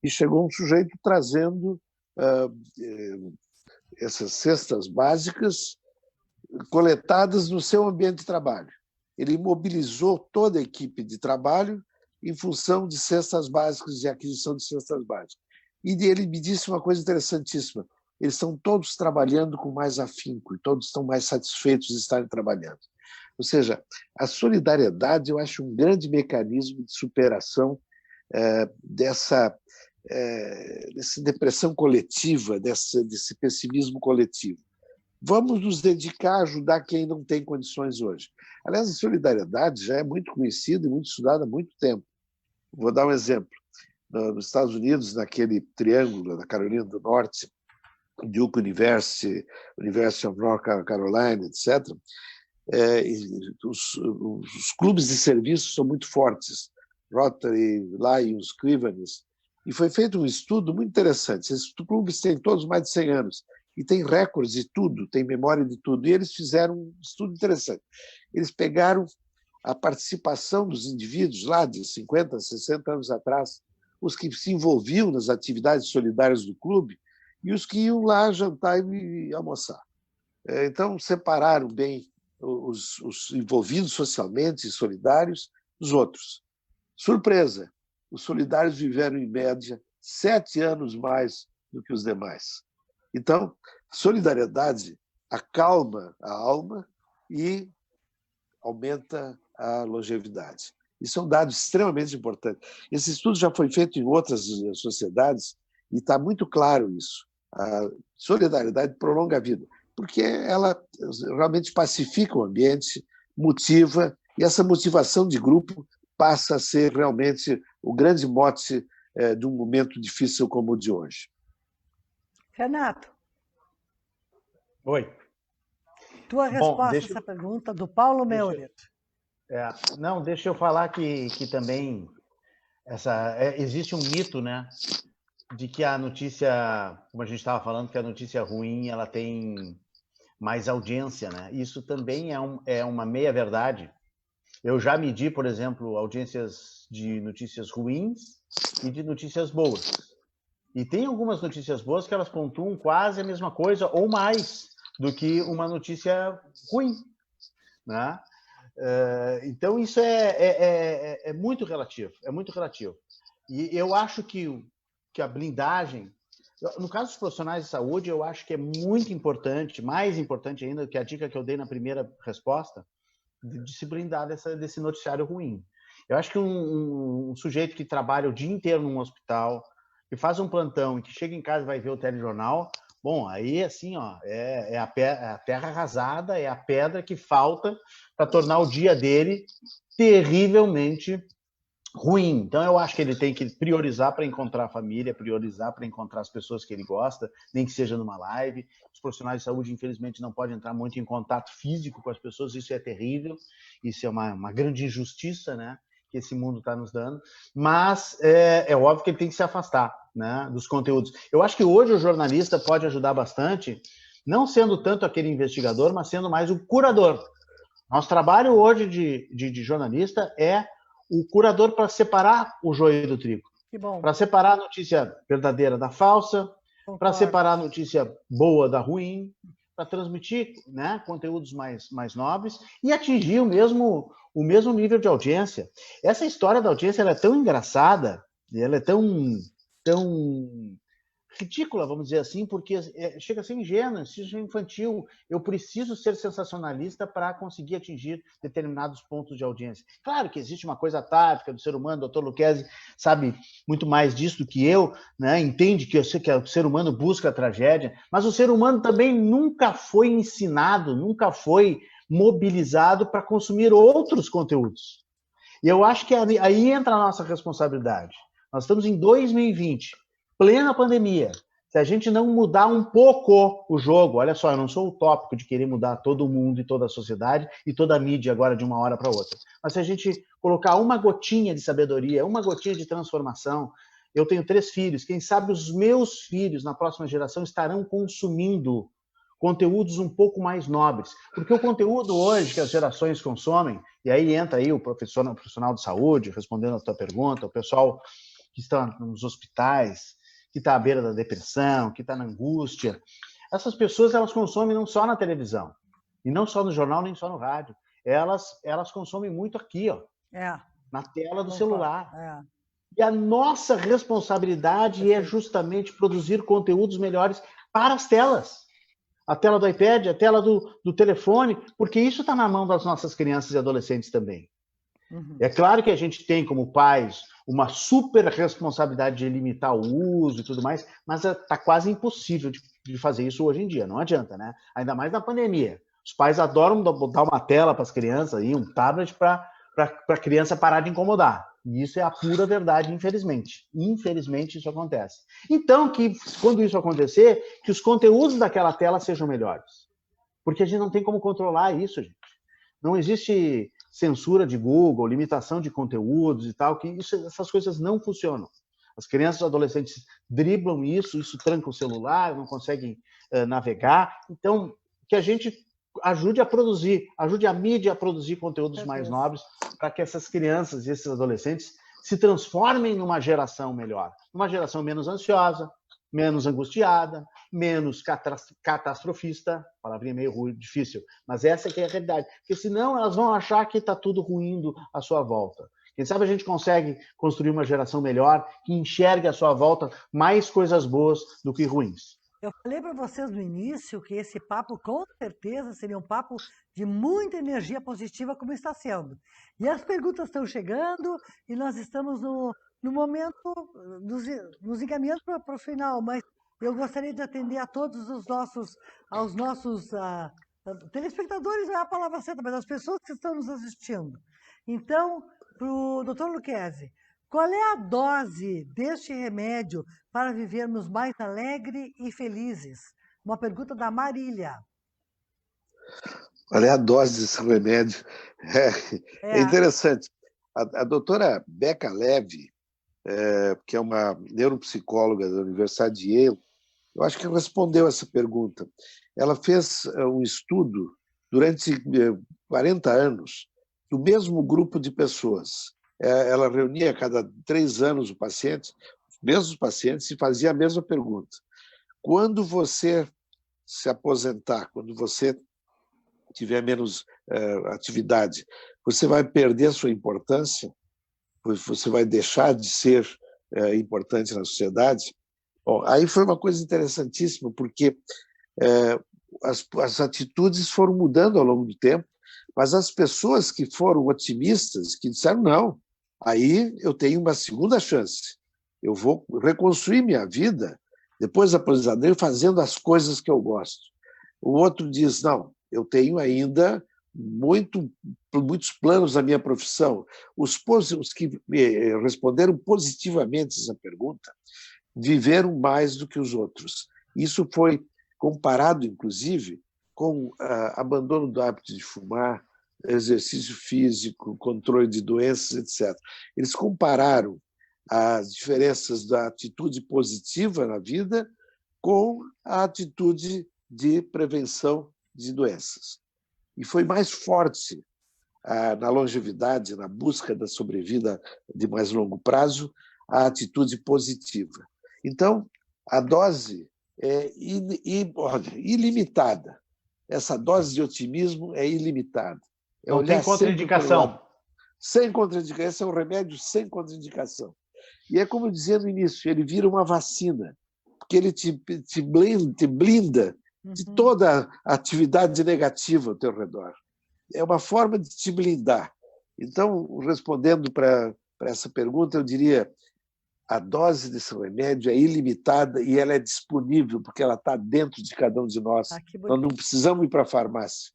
Speaker 2: E chegou um sujeito trazendo essas cestas básicas coletadas no seu ambiente de trabalho. Ele mobilizou toda a equipe de trabalho em função de cestas básicas, de aquisição de cestas básicas. E ele me disse uma coisa interessantíssima: eles estão todos trabalhando com mais afinco e todos estão mais satisfeitos de estarem trabalhando. Ou seja, a solidariedade eu acho um grande mecanismo de superação dessa depressão coletiva, desse pessimismo coletivo. Vamos nos dedicar a ajudar quem não tem condições hoje. Aliás, a solidariedade já é muito conhecida e muito estudada há muito tempo. Vou dar um exemplo. Nos Estados Unidos, naquele triângulo da Carolina do Norte, Duke University, University of North Carolina, etc., os clubes de serviço são muito fortes. Rotary, Lions, Clivanes. E foi feito um estudo muito interessante. Esses clubes têm todos mais de 100 anos e têm recordes de tudo, têm memória de tudo. E eles fizeram um estudo interessante. Eles pegaram a participação dos indivíduos lá de 50, 60 anos atrás, os que se envolviam nas atividades solidárias do clube e os que iam lá jantar e almoçar. Então, separaram bem os envolvidos socialmente e solidários dos outros. Surpresa! Os solidários viveram, em média, 7 anos mais do que os demais. Então, solidariedade acalma a alma e aumenta a longevidade. Isso é um dado extremamente importante. Esse estudo já foi feito em outras sociedades e está muito claro isso. A solidariedade prolonga a vida, porque ela realmente pacifica o ambiente, motiva, e essa motivação de grupo passa a ser realmente o grande mote de um momento difícil como o de hoje.
Speaker 1: Renato.
Speaker 3: Oi.
Speaker 1: Tua resposta a essa pergunta do Paulo Meurer.
Speaker 3: Não, deixa eu falar que também existe um mito, né, de que a notícia, como a gente estava falando, que a notícia ruim ela tem mais audiência, né? Isso também é uma meia-verdade. Eu já medi, por exemplo, audiências de notícias ruins e de notícias boas. E tem algumas notícias boas que elas pontuam quase a mesma coisa ou mais do que uma notícia ruim, né? Então, isso é muito relativo, é muito relativo. E eu acho que a blindagem, no caso dos profissionais de saúde, eu acho que é muito importante, mais importante ainda que a dica que eu dei na primeira resposta, de se blindar desse noticiário ruim. Eu acho que um sujeito que trabalha o dia inteiro num hospital, que faz um plantão e que chega em casa e vai ver o telejornal, bom, aí assim, ó, é a terra arrasada, é a pedra que falta para tornar o dia dele terrivelmente ruim. Então, eu acho que ele tem que priorizar para encontrar a família, priorizar para encontrar as pessoas que ele gosta, nem que seja numa live. Os profissionais de saúde, infelizmente, não podem entrar muito em contato físico com as pessoas, isso é terrível, isso é uma grande injustiça, né, que esse mundo está nos dando, mas é óbvio que ele tem que se afastar, né, dos conteúdos. Eu acho que hoje o jornalista pode ajudar bastante, não sendo tanto aquele investigador, mas sendo mais o curador. Nosso trabalho hoje de jornalista é o curador para separar o joio do trigo. Para separar a notícia verdadeira da falsa, para separar a notícia boa da ruim, para transmitir, né, conteúdos mais nobres e atingir o mesmo nível de audiência. Essa história da audiência ela é tão engraçada, ela é tão ridícula, vamos dizer assim, porque chega a ser ingênua, infantil. Eu preciso ser sensacionalista para conseguir atingir determinados pontos de audiência. Claro que existe uma coisa tática do ser humano, o Dr. Lucchesi sabe muito mais disso do que eu, né? Entende que o ser humano busca a tragédia, mas o ser humano também nunca foi ensinado, nunca foi mobilizado para consumir outros conteúdos. E eu acho que aí entra a nossa responsabilidade. Nós estamos em 2020, plena pandemia. Se a gente não mudar um pouco o jogo, olha só, eu não sou utópico de querer mudar todo mundo e toda a sociedade e toda a mídia agora de uma hora para outra. Mas se a gente colocar uma gotinha de sabedoria, uma gotinha de transformação, eu tenho 3 filhos, quem sabe os meus filhos na próxima geração estarão consumindo conteúdos um pouco mais nobres. Porque o conteúdo hoje que as gerações consomem, e aí entra aí o profissional de saúde, respondendo a tua pergunta, o pessoal que está nos hospitais, que está à beira da depressão, que está na angústia. Essas pessoas, elas consomem não só na televisão, e não só no jornal, nem só no rádio. Elas consomem muito aqui, ó, na tela do celular. E a nossa responsabilidade é justamente produzir conteúdos melhores para as telas. A tela do iPad, a tela do telefone, porque isso está na mão das nossas crianças e adolescentes também. É claro que a gente tem, como pais, uma super responsabilidade de limitar o uso e tudo mais, mas está quase impossível de fazer isso hoje em dia, não adianta, né? Ainda mais na pandemia. Os pais adoram dar uma tela para as crianças, aí, um tablet para a criança parar de incomodar. E isso é a pura verdade, infelizmente. Infelizmente, isso acontece. Então, quando isso acontecer, que os conteúdos daquela tela sejam melhores. Porque a gente não tem como controlar isso, gente. Não existe censura de Google, limitação de conteúdos e tal, que essas coisas não funcionam. As crianças e adolescentes driblam isso tranca o celular, não conseguem navegar. Então, que a gente ajude a mídia a produzir conteúdos mais nobres para que essas crianças e esses adolescentes se transformem numa geração melhor, uma geração menos ansiosa, menos angustiada, menos catastrofista, palavrinha meio difícil, mas essa que é a realidade, porque senão elas vão achar que está tudo ruindo à sua volta. Quem sabe a gente consegue construir uma geração melhor que enxergue à sua volta mais coisas boas do que ruins.
Speaker 1: Eu falei para vocês no início que esse papo, com certeza, seria um papo de muita energia positiva, como está sendo. E as perguntas estão chegando e nós estamos no momento, nos encaminhando para o final, mas eu gostaria de atender a todos aos nossos telespectadores, não é a palavra certa, mas as pessoas que estão nos assistindo. Então, para o Dr. Lucchesi, qual é a dose deste remédio para vivermos mais alegres e felizes? Uma pergunta da Marília.
Speaker 2: Qual é a dose desse remédio? É interessante. A doutora Becca Levy, que é uma neuropsicóloga da Universidade de Yale, eu acho que respondeu essa pergunta. Ela fez um estudo durante 40 anos do mesmo grupo de pessoas. Ela reunia a cada 3 anos os mesmos pacientes, e fazia a mesma pergunta. Quando você se aposentar, quando você tiver menos atividade, você vai perder a sua importância? Você vai deixar de ser importante na sociedade? Bom, aí foi uma coisa interessantíssima, porque as atitudes foram mudando ao longo do tempo, mas as pessoas que foram otimistas, que disseram, não, aí eu tenho uma segunda chance, eu vou reconstruir minha vida depois da aposentadoria fazendo as coisas que eu gosto. O outro diz, não, eu tenho ainda muitos planos na minha profissão. Os que responderam positivamente essa pergunta viveram mais do que os outros. Isso foi comparado, inclusive, com abandono do hábito de fumar, exercício físico, controle de doenças, etc. Eles compararam as diferenças da atitude positiva na vida com a atitude de prevenção de doenças. E foi mais forte na longevidade, na busca da sobrevida de mais longo prazo, a atitude positiva. Então, a dose é ilimitada. Essa dose de otimismo é ilimitada.
Speaker 3: Não tem contraindicação.
Speaker 2: Sem contraindicação. Esse é um remédio sem contraindicação. E é como eu dizia no início, ele vira uma vacina, porque ele te blinda de toda a atividade negativa ao teu redor. É uma forma de te blindar. Então, respondendo para essa pergunta, eu diria, a dose desse remédio é ilimitada e ela é disponível, porque ela está dentro de cada um de nós. Nós não precisamos ir para a farmácia.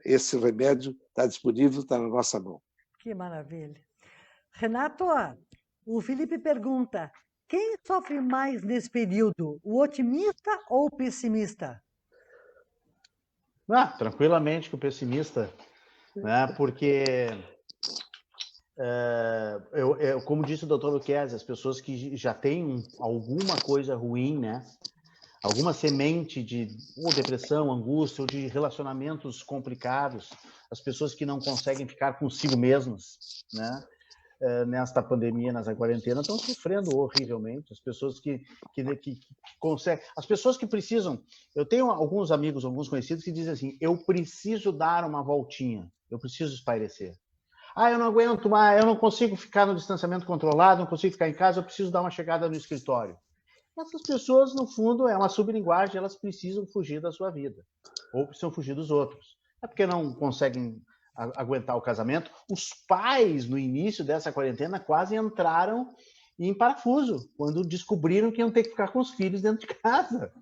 Speaker 2: Esse remédio está disponível, está na nossa mão.
Speaker 1: Que maravilha. Renato, o Felipe pergunta, quem sofre mais nesse período, o otimista ou o pessimista?
Speaker 3: Tranquilamente que o pessimista, né? Porque, como disse o doutor Luquezzi, as pessoas que já têm alguma coisa ruim, né? Alguma semente de ou depressão, angústia, ou de relacionamentos complicados, as pessoas que não conseguem ficar consigo mesmas, né? Nesta pandemia, nessa quarentena, estão sofrendo horrivelmente. As pessoas que conseguem... As pessoas que precisam... Eu tenho alguns amigos, alguns conhecidos que dizem assim, eu preciso dar uma voltinha, eu preciso espairecer. Eu não aguento mais, eu não consigo ficar no distanciamento controlado, não consigo ficar em casa, eu preciso dar uma chegada no escritório. Essas pessoas, no fundo, é uma sublinguagem, elas precisam fugir da sua vida, ou precisam fugir dos outros. É porque não conseguem aguentar o casamento. Os pais, no início dessa quarentena, quase entraram em parafuso, quando descobriram que iam ter que ficar com os filhos dentro de casa.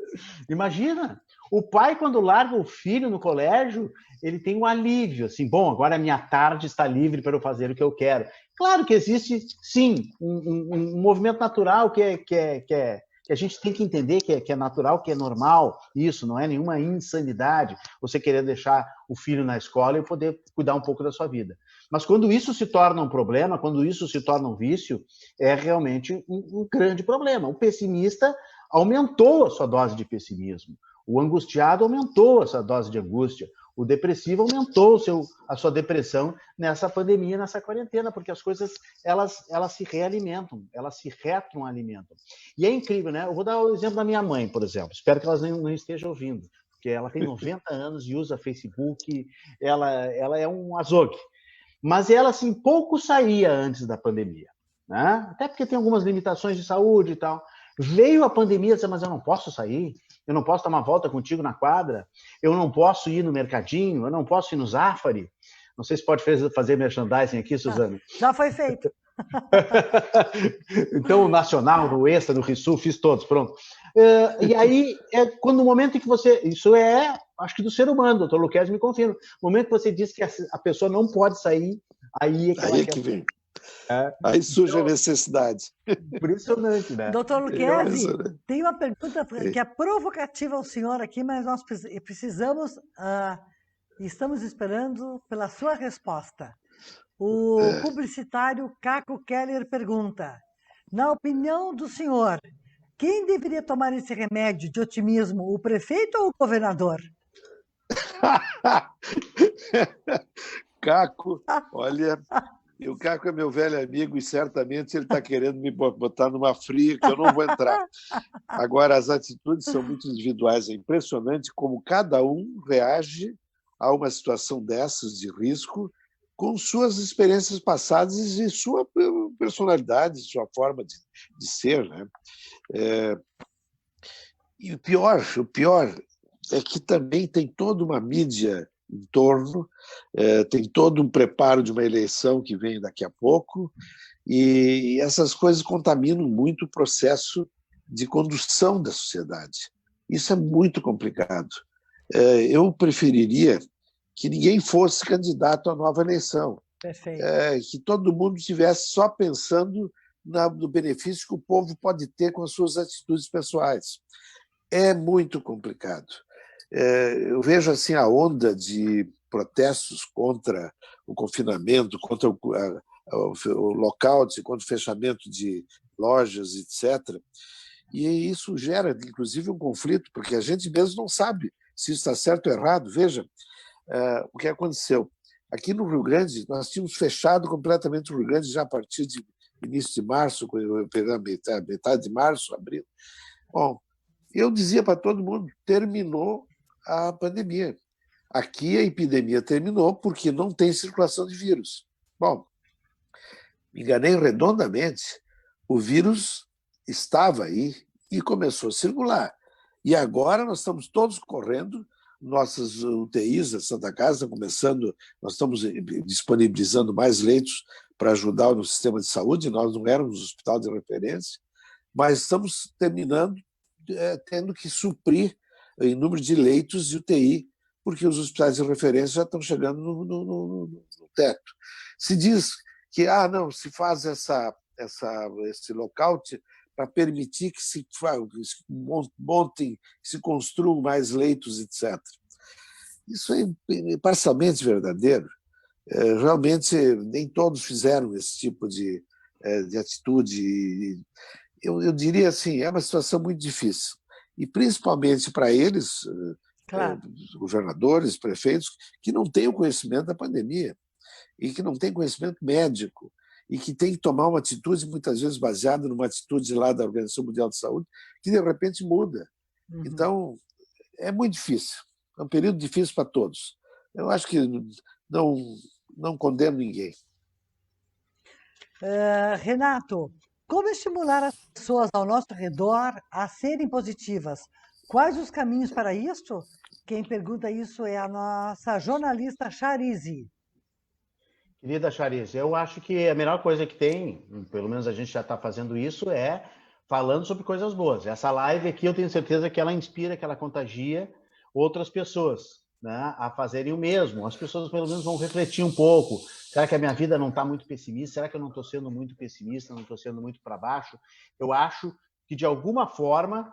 Speaker 3: Imagina! O pai, quando larga o filho no colégio, ele tem um alívio, assim, bom, agora a minha tarde está livre para eu fazer o que eu quero. Claro que existe, sim, um movimento natural que a gente tem que entender que é natural, que é normal, isso, não é nenhuma insanidade, você querer deixar o filho na escola e poder cuidar um pouco da sua vida. Mas quando isso se torna um problema, quando isso se torna um vício, é realmente um grande problema. O pessimista aumentou a sua dose de pessimismo, o angustiado aumentou a sua dose de angústia, o depressivo aumentou a sua depressão nessa pandemia, nessa quarentena, porque as coisas elas se realimentam, elas se retroalimentam. E é incrível, né? Eu vou dar o exemplo da minha mãe, por exemplo. Espero que elas não estejam ouvindo, porque ela tem 90 anos e usa Facebook, ela é um azogue. Mas ela, assim, pouco saía antes da pandemia, né? Até porque tem algumas limitações de saúde e tal. Veio a pandemia e disse, mas eu não posso sair, eu não posso dar uma volta contigo na quadra, eu não posso ir no mercadinho, eu não posso ir no Zafari. Não sei se pode fazer merchandising aqui, Suzana.
Speaker 1: Já foi feito.
Speaker 3: Então, o Nacional, no Extra, no Rissul, fiz todos, pronto. E aí, quando o momento em que você... Isso acho que do ser humano, doutor Luquezzi me confirma. O momento que você diz que a pessoa não pode sair, aí é que ela quer...
Speaker 2: vem. Aí surge a necessidade.
Speaker 1: Impressionante, né? Doutor Luquezzi, tem uma pergunta que é provocativa ao senhor aqui, mas nós precisamos, estamos esperando pela sua resposta. O publicitário Caco Keller pergunta, na opinião do senhor, quem deveria tomar esse remédio de otimismo, o prefeito ou o governador?
Speaker 2: Caco, olha, o Caco é meu velho amigo e certamente ele está querendo me botar numa fria que eu não vou entrar. Agora, as atitudes são muito individuais. É impressionante como cada um reage a uma situação dessas de risco com suas experiências passadas e sua personalidade, sua forma de ser, né? E o pior é que também tem toda uma mídia em torno, tem todo um preparo de uma eleição que vem daqui a pouco, e essas coisas contaminam muito o processo de condução da sociedade. Isso é muito complicado. Eu preferiria que ninguém fosse candidato à nova eleição, que todo mundo estivesse só pensando no benefício que o povo pode ter com as suas atitudes pessoais. É muito complicado. Eu vejo assim a onda de protestos contra o confinamento, contra o lockout, contra o fechamento de lojas, etc. E isso gera, inclusive, um conflito, porque a gente mesmo não sabe se isso está certo ou errado. Veja o que aconteceu. Aqui no Rio Grande, nós tínhamos fechado completamente o Rio Grande já a partir de início de março, metade de março, abril. Bom, eu dizia para todo mundo, terminou a pandemia. Aqui a epidemia terminou porque não tem circulação de vírus. Bom, me enganei redondamente. O vírus estava aí e começou a circular. E agora nós estamos todos correndo, nossas UTIs da Santa Casa estão começando, nós estamos disponibilizando mais leitos para ajudar no sistema de saúde, nós não éramos hospital de referência, mas estamos terminando tendo que suprir em número de leitos de UTI, porque os hospitais de referência já estão chegando no teto. Se diz que não, se faz esse lockout para permitir que se montem, que se construam mais leitos, etc. Isso é parcialmente verdadeiro. Realmente, nem todos fizeram esse tipo de atitude. Eu diria assim, é uma situação muito difícil. E principalmente para eles,
Speaker 1: Claro.
Speaker 2: governadores, prefeitos, que não têm o conhecimento da pandemia e que não têm conhecimento médico e que têm que tomar uma atitude, muitas vezes baseada numa atitude lá da Organização Mundial de Saúde, que de repente muda.
Speaker 1: Uhum.
Speaker 2: Então, é muito difícil. É um período difícil para todos. Eu acho que não condeno ninguém.
Speaker 1: Renato, como estimular as pessoas ao nosso redor a serem positivas? Quais os caminhos para isso? Quem pergunta isso é a nossa jornalista Charize.
Speaker 3: Querida Chariz, eu acho que a melhor coisa que tem, pelo menos a gente já está fazendo isso, é falando sobre coisas boas. Essa live aqui eu tenho certeza que ela inspira, que ela contagia outras pessoas, né, a fazerem o mesmo. As pessoas pelo menos vão refletir um pouco. Será que a minha vida não está muito pessimista? Será que eu não estou sendo muito pessimista? Não estou sendo muito para baixo? Eu acho que, de alguma forma,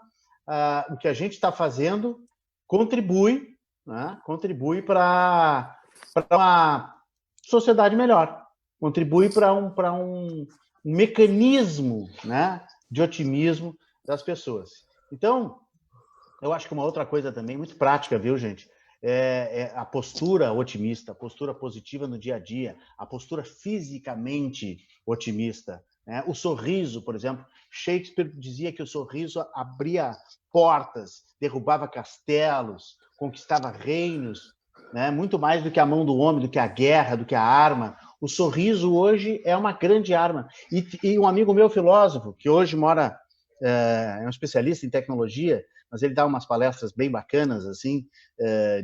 Speaker 3: o que a gente está fazendo contribui, né, contribui para uma sociedade melhor, contribui para um mecanismo, né, de otimismo das pessoas. Então, eu acho que uma outra coisa também muito prática, viu, gente? É a postura otimista, a postura positiva no dia a dia, a postura fisicamente otimista, né? O sorriso, por exemplo. Shakespeare dizia que o sorriso abria portas, derrubava castelos, conquistava reinos, né? Muito mais do que a mão do homem, do que a guerra, do que a arma. O sorriso hoje é uma grande arma. E um amigo meu, filósofo, que hoje mora, é um especialista em tecnologia, mas ele dá umas palestras bem bacanas, assim,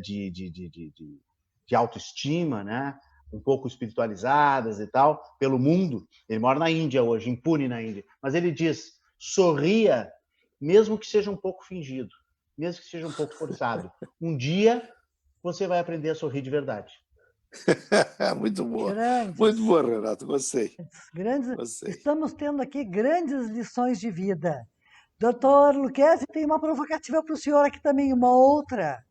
Speaker 3: de autoestima, né? Um pouco espiritualizadas e tal, pelo mundo. Ele mora na Índia hoje, em Pune, na Índia. Mas ele diz, sorria, mesmo que seja um pouco fingido, mesmo que seja um pouco forçado. Um dia você vai aprender a sorrir de verdade.
Speaker 2: Muito boa. Muito boa, Renato. Gostei.
Speaker 1: Gostei. Estamos tendo aqui grandes lições de vida. Doutor Lucchesi, tem uma provocativa para o senhor aqui também, uma outra.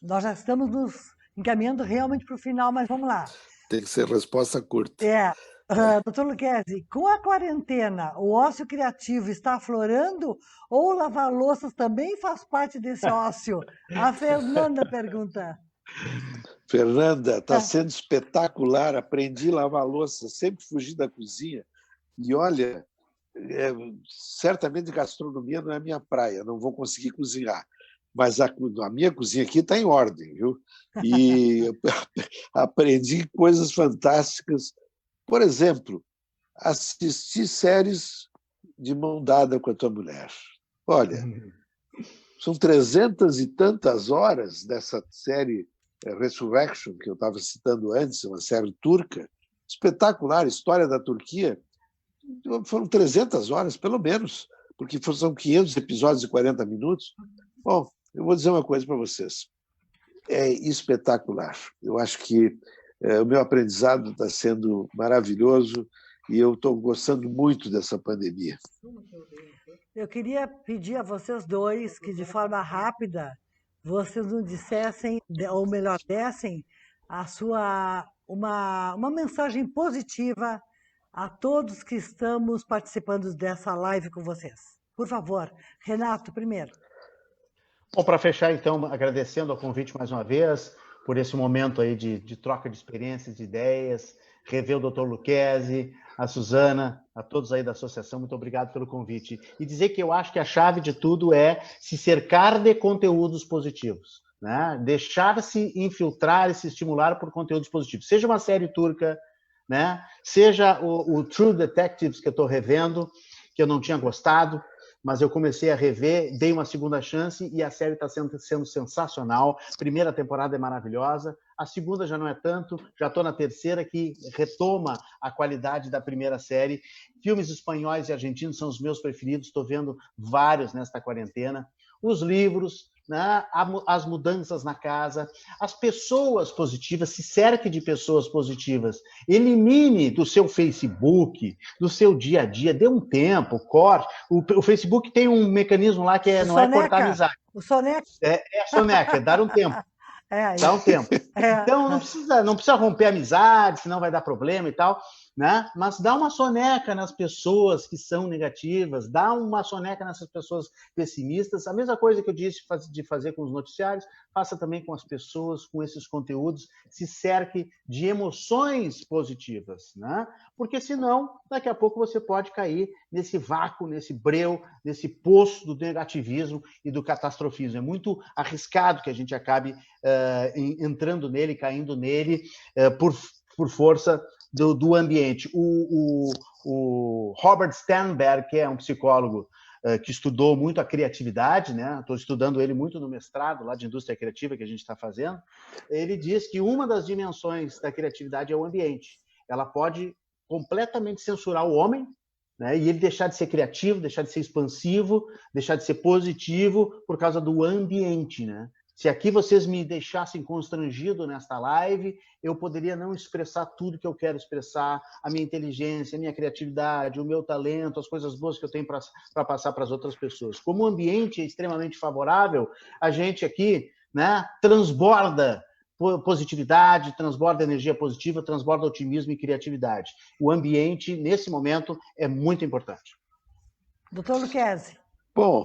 Speaker 1: Nós já estamos nos encaminhando realmente para o final, mas vamos lá.
Speaker 2: Tem que ser resposta curta.
Speaker 1: Doutor Luquezzi, com a quarentena, o ócio criativo está aflorando ou lavar louças também faz parte desse ócio? A Fernanda pergunta.
Speaker 2: Fernanda, está
Speaker 1: Ah,
Speaker 2: sendo espetacular. Aprendi a lavar louça, sempre fugi da cozinha. E olha, certamente gastronomia não é a minha praia, não vou conseguir cozinhar. Mas a minha cozinha aqui está em ordem, viu? E aprendi coisas fantásticas. Por exemplo, assistir séries de mão dada com a tua mulher. Olha, são 300 e tantas horas dessa série Resurrection, que eu estava citando antes, uma série turca, espetacular, história da Turquia. Foram 300 horas, pelo menos, porque são 500 episódios de 40 minutos. Bom, eu vou dizer uma coisa para vocês. É espetacular. Eu acho que o meu aprendizado está sendo maravilhoso e eu estou gostando muito dessa pandemia.
Speaker 1: eu queria pedir a vocês dois que, de forma rápida, vocês nos dissessem, ou melhor, dessem uma mensagem positiva a todos que estamos participando dessa live com vocês. Por favor, Renato, primeiro.
Speaker 3: Bom, para fechar, então, agradecendo ao convite mais uma vez, por esse momento aí de troca de experiências, de ideias, rever o Dr. Luquezzi, a Suzana, a todos aí da associação, muito obrigado pelo convite. E dizer que eu acho que a chave de tudo é se cercar de conteúdos positivos, né? Deixar-se infiltrar e se estimular por conteúdos positivos. Seja uma série turca, né? Seja o True Detectives, que eu estou revendo, que eu não tinha gostado, mas eu comecei a rever, dei uma segunda chance e a série está sendo sensacional. Primeira temporada é maravilhosa, a segunda já não é tanto, já estou na terceira, que retoma a qualidade da primeira série. Filmes espanhóis e argentinos são os meus preferidos, estou vendo vários nesta quarentena. Os livros, né? As mudanças na casa, as pessoas positivas, se cerque de pessoas positivas, elimine do seu Facebook, do seu dia a dia, dê um tempo, corte. O Facebook tem um mecanismo lá que não é cortar amizade.
Speaker 1: O Soneca.
Speaker 3: É a soneca, é dar um tempo. Dá um tempo. Então, não precisa romper a amizade, senão vai dar problema e tal, né? Mas dá uma soneca nas pessoas que são negativas, dá uma soneca nessas pessoas pessimistas. A mesma coisa que eu disse de fazer com os noticiários, faça também com as pessoas, com esses conteúdos, se cerque de emoções positivas, né? Porque senão, daqui a pouco você pode cair nesse vácuo, nesse breu, nesse poço do negativismo e do catastrofismo. É muito arriscado que a gente acabe entrando nele, caindo nele, por força do ambiente. O Robert Sternberg, que é um psicólogo que estudou muito a criatividade, né? Estou estudando ele muito no mestrado lá de indústria criativa que a gente está fazendo. Ele diz que uma das dimensões da criatividade é o ambiente. Ela pode completamente censurar o homem, né? E ele deixar de ser criativo, deixar de ser expansivo, deixar de ser positivo por causa do ambiente, né? Se aqui vocês me deixassem constrangido nesta live, eu poderia não expressar tudo que eu quero expressar, a minha inteligência, a minha criatividade, o meu talento, as coisas boas que eu tenho para passar para as outras pessoas. Como o ambiente é extremamente favorável, a gente aqui, né, transborda positividade, transborda energia positiva, transborda otimismo e criatividade. O ambiente, nesse momento, é muito importante.
Speaker 1: Doutor Luquezzi.
Speaker 2: Bom,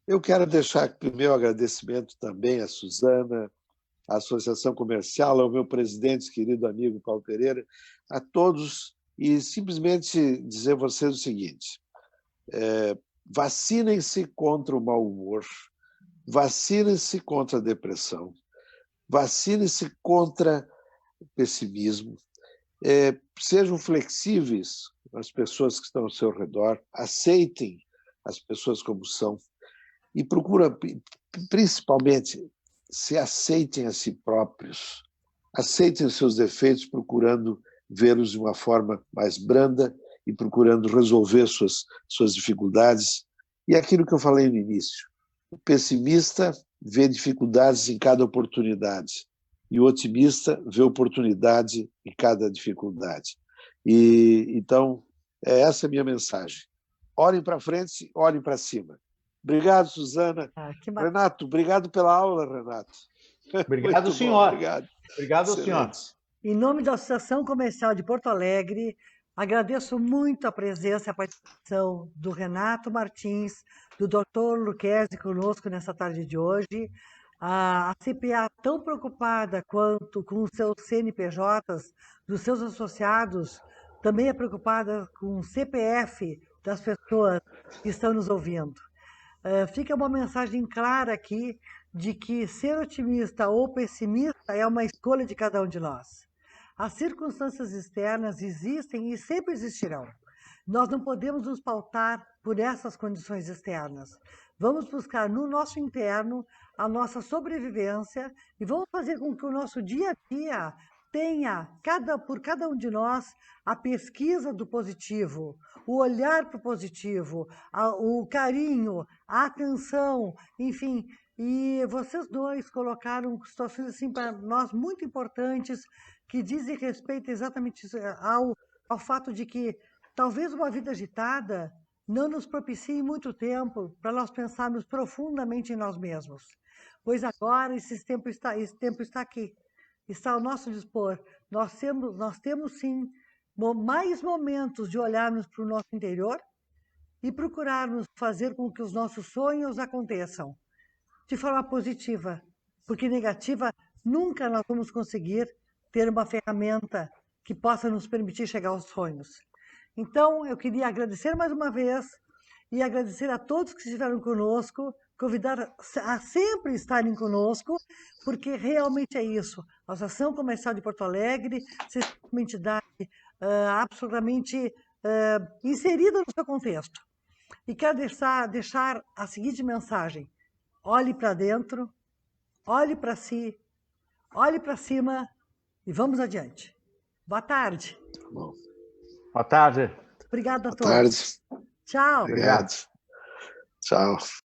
Speaker 2: eu quero deixar aqui o meu agradecimento também à Suzana, à Associação Comercial, ao meu presidente, querido amigo Paulo Pereira, a todos, e simplesmente dizer a vocês o seguinte: vacinem-se contra o mau humor, vacinem-se contra a depressão, vacinem-se contra o pessimismo, sejam flexíveis com as pessoas que estão ao seu redor, aceitem as pessoas como são, e procura, principalmente, se aceitem a si próprios, aceitem os seus defeitos, procurando vê-los de uma forma mais branda e procurando resolver suas dificuldades. E aquilo que eu falei no início, o pessimista vê dificuldades em cada oportunidade e o otimista vê oportunidade em cada dificuldade. E então, essa é a minha mensagem. Olhem para frente, olhem para cima. Obrigado, Suzana. Renato, obrigado pela aula, Renato.
Speaker 3: Obrigado, senhor.
Speaker 2: Obrigado.
Speaker 3: Obrigado, senhor.
Speaker 1: Em nome da Associação Comercial de Porto Alegre, Agradeço muito a presença e a participação do Renato Martins, do Dr. Lucchesi conosco nessa tarde de hoje. A CPA, tão preocupada quanto com os seus CNPJs, dos seus associados, também é preocupada com o CPF das pessoas que estão nos ouvindo. Fica uma mensagem clara aqui de que ser otimista ou pessimista é uma escolha de cada um de nós. As circunstâncias externas existem e sempre existirão. Nós não podemos nos pautar por essas condições externas. Vamos buscar no nosso interno a nossa sobrevivência e vamos fazer com que o nosso dia a dia tenha, por cada um de nós, a pesquisa do positivo, o olhar para o positivo, o carinho, a atenção, enfim. E vocês dois colocaram situações assim para nós muito importantes que dizem respeito exatamente ao fato de que talvez uma vida agitada não nos propicie muito tempo para nós pensarmos profundamente em nós mesmos. Pois agora esse tempo está aqui, está ao nosso dispor. Nós temos sim mais momentos de olharmos para o nosso interior e procurarmos fazer com que os nossos sonhos aconteçam de forma positiva, porque negativa nunca nós vamos conseguir ter uma ferramenta que possa nos permitir chegar aos sonhos. Então, eu queria agradecer mais uma vez e agradecer a todos que estiveram conosco, convidar a sempre estarem conosco, porque realmente é isso. A Associação Comercial de Porto Alegre, vocês são uma entidade absolutamente inserida no seu contexto. E quero deixar a seguinte mensagem: olhe para dentro, olhe para si, olhe para cima e vamos adiante. Boa tarde.
Speaker 2: Bom,
Speaker 3: Boa tarde.
Speaker 1: Obrigada a
Speaker 2: boa
Speaker 1: todos.
Speaker 2: tarde.
Speaker 1: Tchau.
Speaker 2: Obrigado. Tchau.